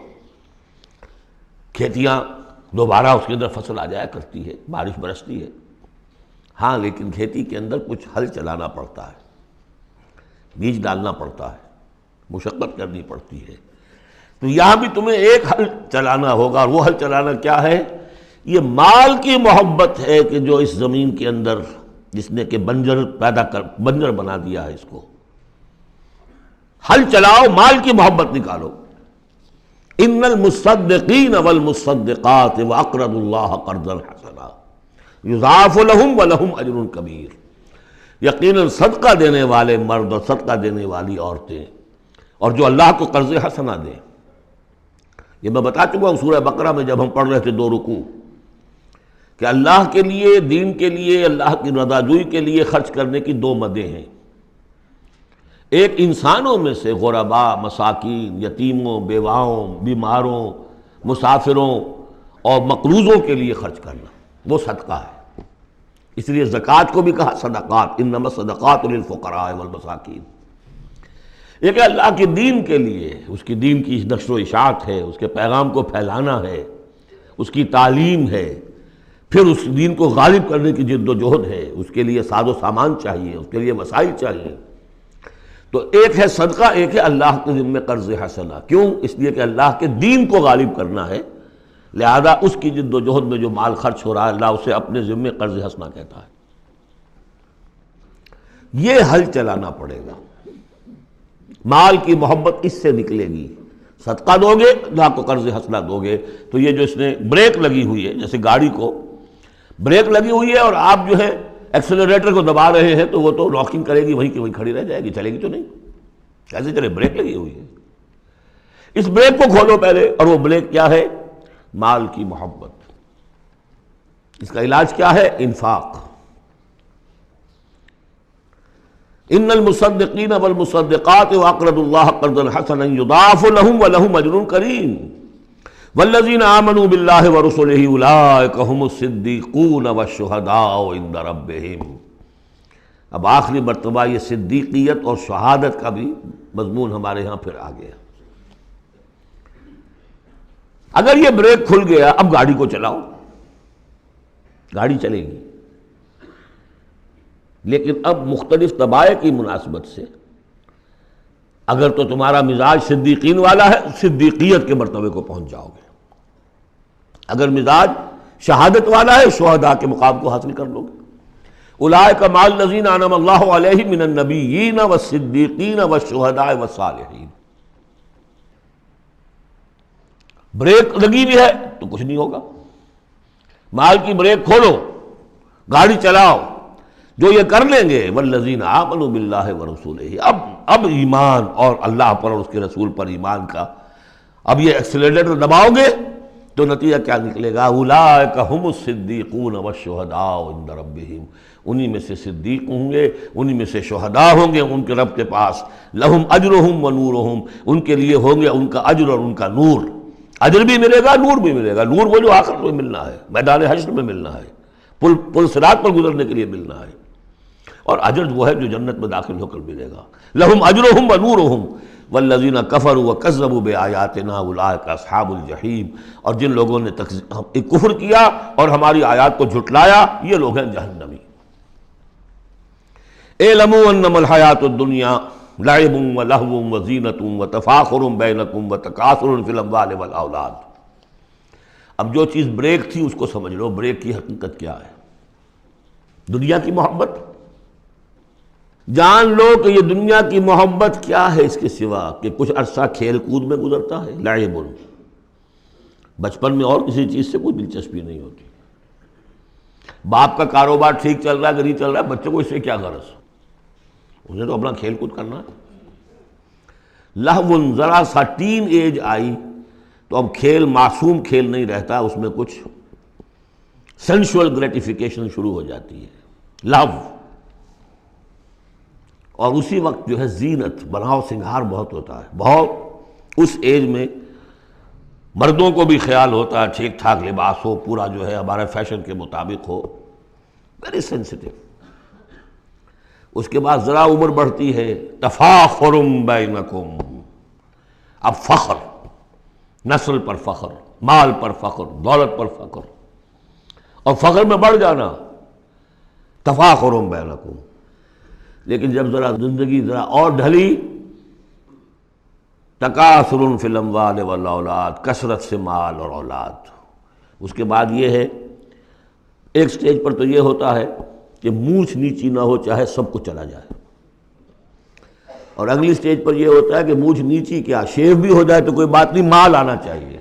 کھیتیاں دوبارہ اس کے اندر فصل آ جایا کرتی ہے، بارش برستی ہے، ہاں لیکن کھیتی کے اندر کچھ ہل چلانا پڑتا ہے، بیج ڈالنا پڑتا ہے، مشقت کرنی پڑتی ہے۔ تو یہاں بھی تمہیں ایک ہل چلانا ہوگا، اور وہ ہل چلانا کیا ہے؟ یہ مال کی محبت ہے کہ جو اس زمین کے اندر جس نے کہ بنجر بنا دیا ہے، اس کو ہل چلاؤ، مال کی محبت نکالو۔ ان المصدقین والمصدقات واقرضوا اللہ قرضا حسنا یضاعف لهم ولهم اجر کبیر، یقیناً صدقہ دینے والے مرد اور صدقہ دینے والی عورتیں اور جو اللہ کو قرض حسنہ دیں، یہ میں بتا چکا ہوں سورہ بقرہ میں جب ہم پڑھ رہے تھے 2 رکوع، کہ اللہ کے لیے، دین کے لیے، اللہ کی رضا جوئی کے لیے خرچ کرنے کی 2 مدیں ہیں۔ ایک انسانوں میں سے غرباء، مساکین، یتیموں، بیواؤں، بیماروں، مسافروں اور مقروضوں کے لیے خرچ کرنا، وہ صدقہ ہے۔ اس لیے زکوٰۃ کو بھی کہا صدقات، انما الصدقات للفقراء والمساکین۔ ایک اللہ کے دین کے لیے، اس کی دین کی نشر و اشاعت ہے، اس کے پیغام کو پھیلانا ہے، اس کی تعلیم ہے، پھر اس دین کو غالب کرنے کی جد و جہد ہے، اس کے لیے ساز و سامان چاہیے، اس کے لیے وسائل چاہیے۔ تو ایک ہے صدقہ، ایک ہے اللہ کے ذمہ قرض حسنہ۔ کیوں؟ اس لیے کہ اللہ کے دین کو غالب کرنا ہے، لہذا اس کی جد و جہد میں جو مال خرچ ہو رہا ہے اللہ اسے اپنے ذمہ قرض حسنہ کہتا ہے۔ یہ ہل چلانا پڑے گا، مال کی محبت اس سے نکلے گی۔ صدقہ دو گے، اللہ کو قرض حسنہ دو گے، تو یہ جو اس نے بریک لگی ہوئی ہے، جیسے گاڑی کو بریک لگی ہوئی ہے اور آپ جو ہے ایکسلریٹر کو دبا رہے ہیں تو وہ تو راکنگ کرے گی، وہیں کی وہیں کھڑی رہ جائے گی، چلے گی تو نہیں، کیسے چلے؟ بریک لگی ہوئی ہے۔ اس بریک کو کھولو پہلے، اور وہ بریک کیا ہے؟ مال کی محبت۔ اس کا علاج کیا ہے؟ انفاق۔ ان المصدقین والمصدقات واقرضوا اللہ قرضا حسنا یضاعف لهم ولهم اجر کریم والذین آمنوا باللہ ورسلہ اولئک هم الصدیقون والشہداء عند ربہم۔ اب آخری مرتبہ یہ صدیقیت اور شہادت کا بھی مضمون ہمارے ہاں پھر آ گیا۔ اگر یہ بریک کھل گیا، اب گاڑی کو چلاؤ، گاڑی چلے گی، لیکن اب مختلف طبائع کی مناسبت سے اگر تو تمہارا مزاج صدیقین والا ہے، صدیقیت کے مرتبے کو پہنچ جاؤ گے۔ اگر مزاج شہادت والا ہے، شہداء کے مقام کو حاصل کر لو گے۔ اولئک مع الذین انعم اللہ علیہم من النبیین والصدیقین والشہداء والصالحین۔ بریک لگی بھی ہے تو کچھ نہیں ہوگا، مال کی بریک کھولو، گاڑی چلاؤ۔ جو یہ کر لیں گے والذین آمنوا باللہ ورسولہ، اب ایمان اور اللہ پر اور اس کے رسول پر ایمان کا، اب یہ ایکسیلریٹر دباؤ گے تو نتیجہ کیا نکلے گا؟ اولئک هم الصدیقون والشہداء عند ربہم، انہی میں سے صدیق ہوں گے، انہی میں سے شہداء ہوں گے ان کے رب کے پاس۔ لہم اجرہم ونورہم، ان کے لیے ہوں گے ان کا اجر اور ان کا نور۔ اجر بھی ملے گا، نور بھی ملے گا۔ نور وہ جو آخرت میں ملنا ہے، میدان حشر میں ملنا ہے، پل صراط پر گزرنے کے لیے ملنا ہے، اور اجر وہ ہے جو جنت میں داخل ہو کر ملے گا۔ لہم اجرہم ونورہم والذین کفروا وکذبوا بآیاتنا اولئک اصحاب الجحیم، اور جن لوگوں نے کفر کیا اور ہماری آیات کو جھٹلایا، یہ لوگ ہیں جہنمی۔ اعلموا انما الحیات الدنیا لعب ولہو وزینۃ وتفاخر بینکم وتکاثر فی الاموال والاولاد۔ اب جو چیز بریک تھی اس کو سمجھ لو، بریک کی حقیقت کیا ہے؟ دنیا کی محبت۔ جان لو کہ یہ دنیا کی محبت کیا ہے اس کے سوا کہ کچھ عرصہ کھیل کود میں گزرتا ہے۔ لعب، بچپن میں اور کسی چیز سے کوئی دلچسپی نہیں ہوتی۔ باپ کا کاروبار ٹھیک چل رہا ہے کہ نہیں چل رہا ہے، بچے کو اس سے کیا غرض، انہیں تو اپنا کھیل کود کرنا ہے۔ لہو، ذرا سا ٹین ایج آئی تو اب کھیل معصوم کھیل نہیں رہتا، اس میں کچھ سینشول گریٹیفیکیشن شروع ہو جاتی ہے، لہو۔ اور اسی وقت جو ہے زینت، بناؤ سنگھار بہت ہوتا ہے، بہت اس ایج میں مردوں کو بھی خیال ہوتا ہے ٹھیک ٹھاک لباس ہو، پورا جو ہے ہمارے فیشن کے مطابق ہو، ویری سینسٹیو۔ اس کے بعد ذرا عمر بڑھتی ہے، تفاخر بینکم، اب فخر، نسل پر فخر، مال پر فخر، دولت پر فخر، اور فخر میں بڑھ جانا، تفاخر بینکم۔ لیکن جب ذرا زندگی ذرا اور ڈھلی، تکاثر فی الاموال والاولاد، کثرت سے مال اور اولاد۔ اس کے بعد یہ ہے، ایک سٹیج پر تو یہ ہوتا ہے کہ مونچھ نیچی نہ ہو چاہے سب کچھ چلا جائے، اور اگلی سٹیج پر یہ ہوتا ہے کہ مونچھ نیچی کیا، شیو بھی ہو جائے تو کوئی بات نہیں، مال آنا چاہیے۔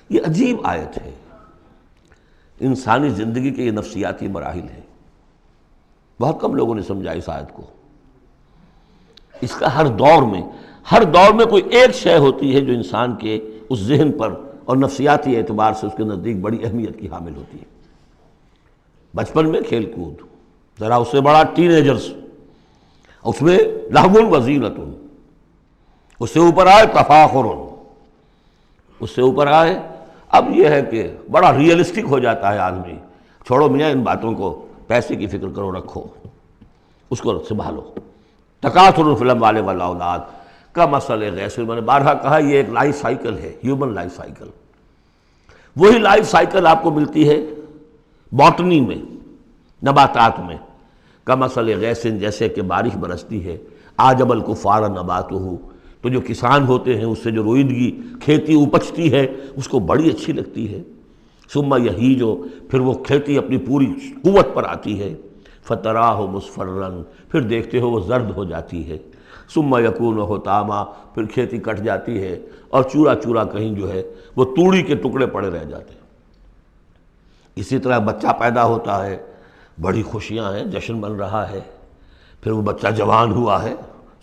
یہ عجیب آیت ہے، انسانی زندگی کے یہ نفسیاتی مراحل ہیں۔ بہت کم لوگوں نے سمجھا اس آیت کو۔ اس کا ہر دور میں کوئی ایک شے ہوتی ہے جو انسان کے اس ذہن پر اور نفسیاتی اعتبار سے اس کے نزدیک بڑی اہمیت کی حامل ہوتی ہے۔ بچپن میں کھیل کود، ذرا اس سے بڑا ٹین ایجرز، اس میں لہو وزینۃ، اس سے اوپر آئے تفاخر، اس سے اوپر آئے اب یہ ہے کہ بڑا ریئلسٹک ہو جاتا ہے آدمی، چھوڑو میاں ان باتوں کو، پیسے کی فکر کرو، رکھو اس کو، سنبھالو۔ تکاثر فی الاموال والاولاد کمثل غیث، میں نے بارہا کہا یہ ایک لائف سائیکل ہے، ہیومن لائف سائیکل۔ وہی لائف سائیکل آپ کو ملتی ہے باٹنی میں، نباتات میں۔ کمثل غیث، جیسے کہ بارش برستی ہے، اعجب الکفار نباتہ، تو جو کسان ہوتے ہیں اس سے جو روئیدگی کھیتی اپجتی ہے اس کو بڑی اچھی لگتی ہے۔ ثم یہیج، پھر وہ کھیتی اپنی پوری قوت پر آتی ہے، فتراہ مصفرا، پھر دیکھتے ہو وہ زرد ہو جاتی ہے، ثم یکون حطاما، پھر کھیتی کٹ جاتی ہے اور چورا چورا کہیں جو ہے وہ توڑی کے ٹکڑے پڑے رہ جاتے ہیں۔ اسی طرح بچہ پیدا ہوتا ہے، بڑی خوشیاں ہیں، جشن بن رہا ہے، پھر وہ بچہ جوان ہوا ہے،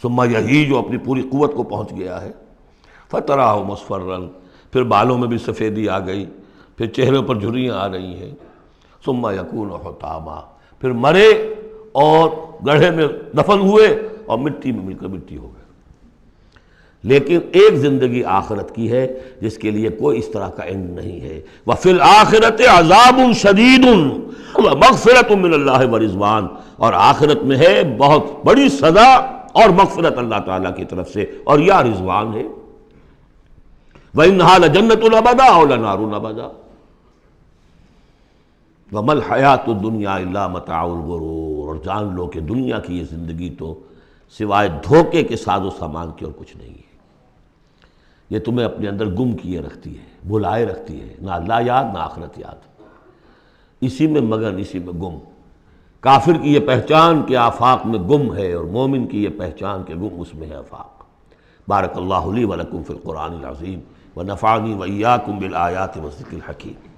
ثم یہیج، جو اپنی پوری قوت کو پہنچ گیا ہے، فتراہ مصفرا، پھر بالوں میں بھی سفیدی آ گئی، پھر چہرے پر جھریاں آ رہی ہیں، ثم یکون حطاما، پھر مرے اور گڑھے میں دفن ہوئے اور مٹی میں مل کر مٹی ہو گئے۔ لیکن ایک زندگی آخرت کی ہے جس کے لیے کوئی اس طرح کا اینڈ نہیں ہے۔ وَفِي الْآخِرَةِ عَذَابٌ شَدِيدٌ وَمَغْفِرَةٌ مِّنَ اللَّهِ وَرِضْوَانٌ، اور آخرت میں ہے بہت بڑی سزا اور مغفرت اللہ تعالیٰ کی طرف سے، اور یا رضوان ہے۔ وَإِنَّهَا لَجَنَّةٌ أَبَدًا أَوْ لَنَارٌ أَبَدًا وَمَا الْحَيَاةُ الدُّنْيَا إِلَّا مَتَاعُ الْغُرُورِ، اور جان لو کہ دنیا کی یہ زندگی تو سوائے دھوکے کے ساز و سامان کے اور کچھ نہیں ہے۔ یہ تمہیں اپنے اندر گم کیے رکھتی ہے، بھلائے رکھتی ہے، نہ اللہ یاد نہ آخرت یاد، اسی میں مگن، اسی میں گم۔ کافر کی یہ پہچان کہ آفاق میں گم ہے، اور مومن کی یہ پہچان کہ گم اس میں ہے آفاق۔ بارک اللہ لی ولکم فی القرآن العظیم ونفعنی وإیاکم بالآیات والذکر الحکیم۔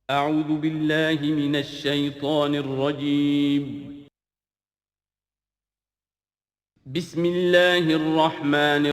أعوذ بالله من الشيطان الرجيم. بسم الله الرحمن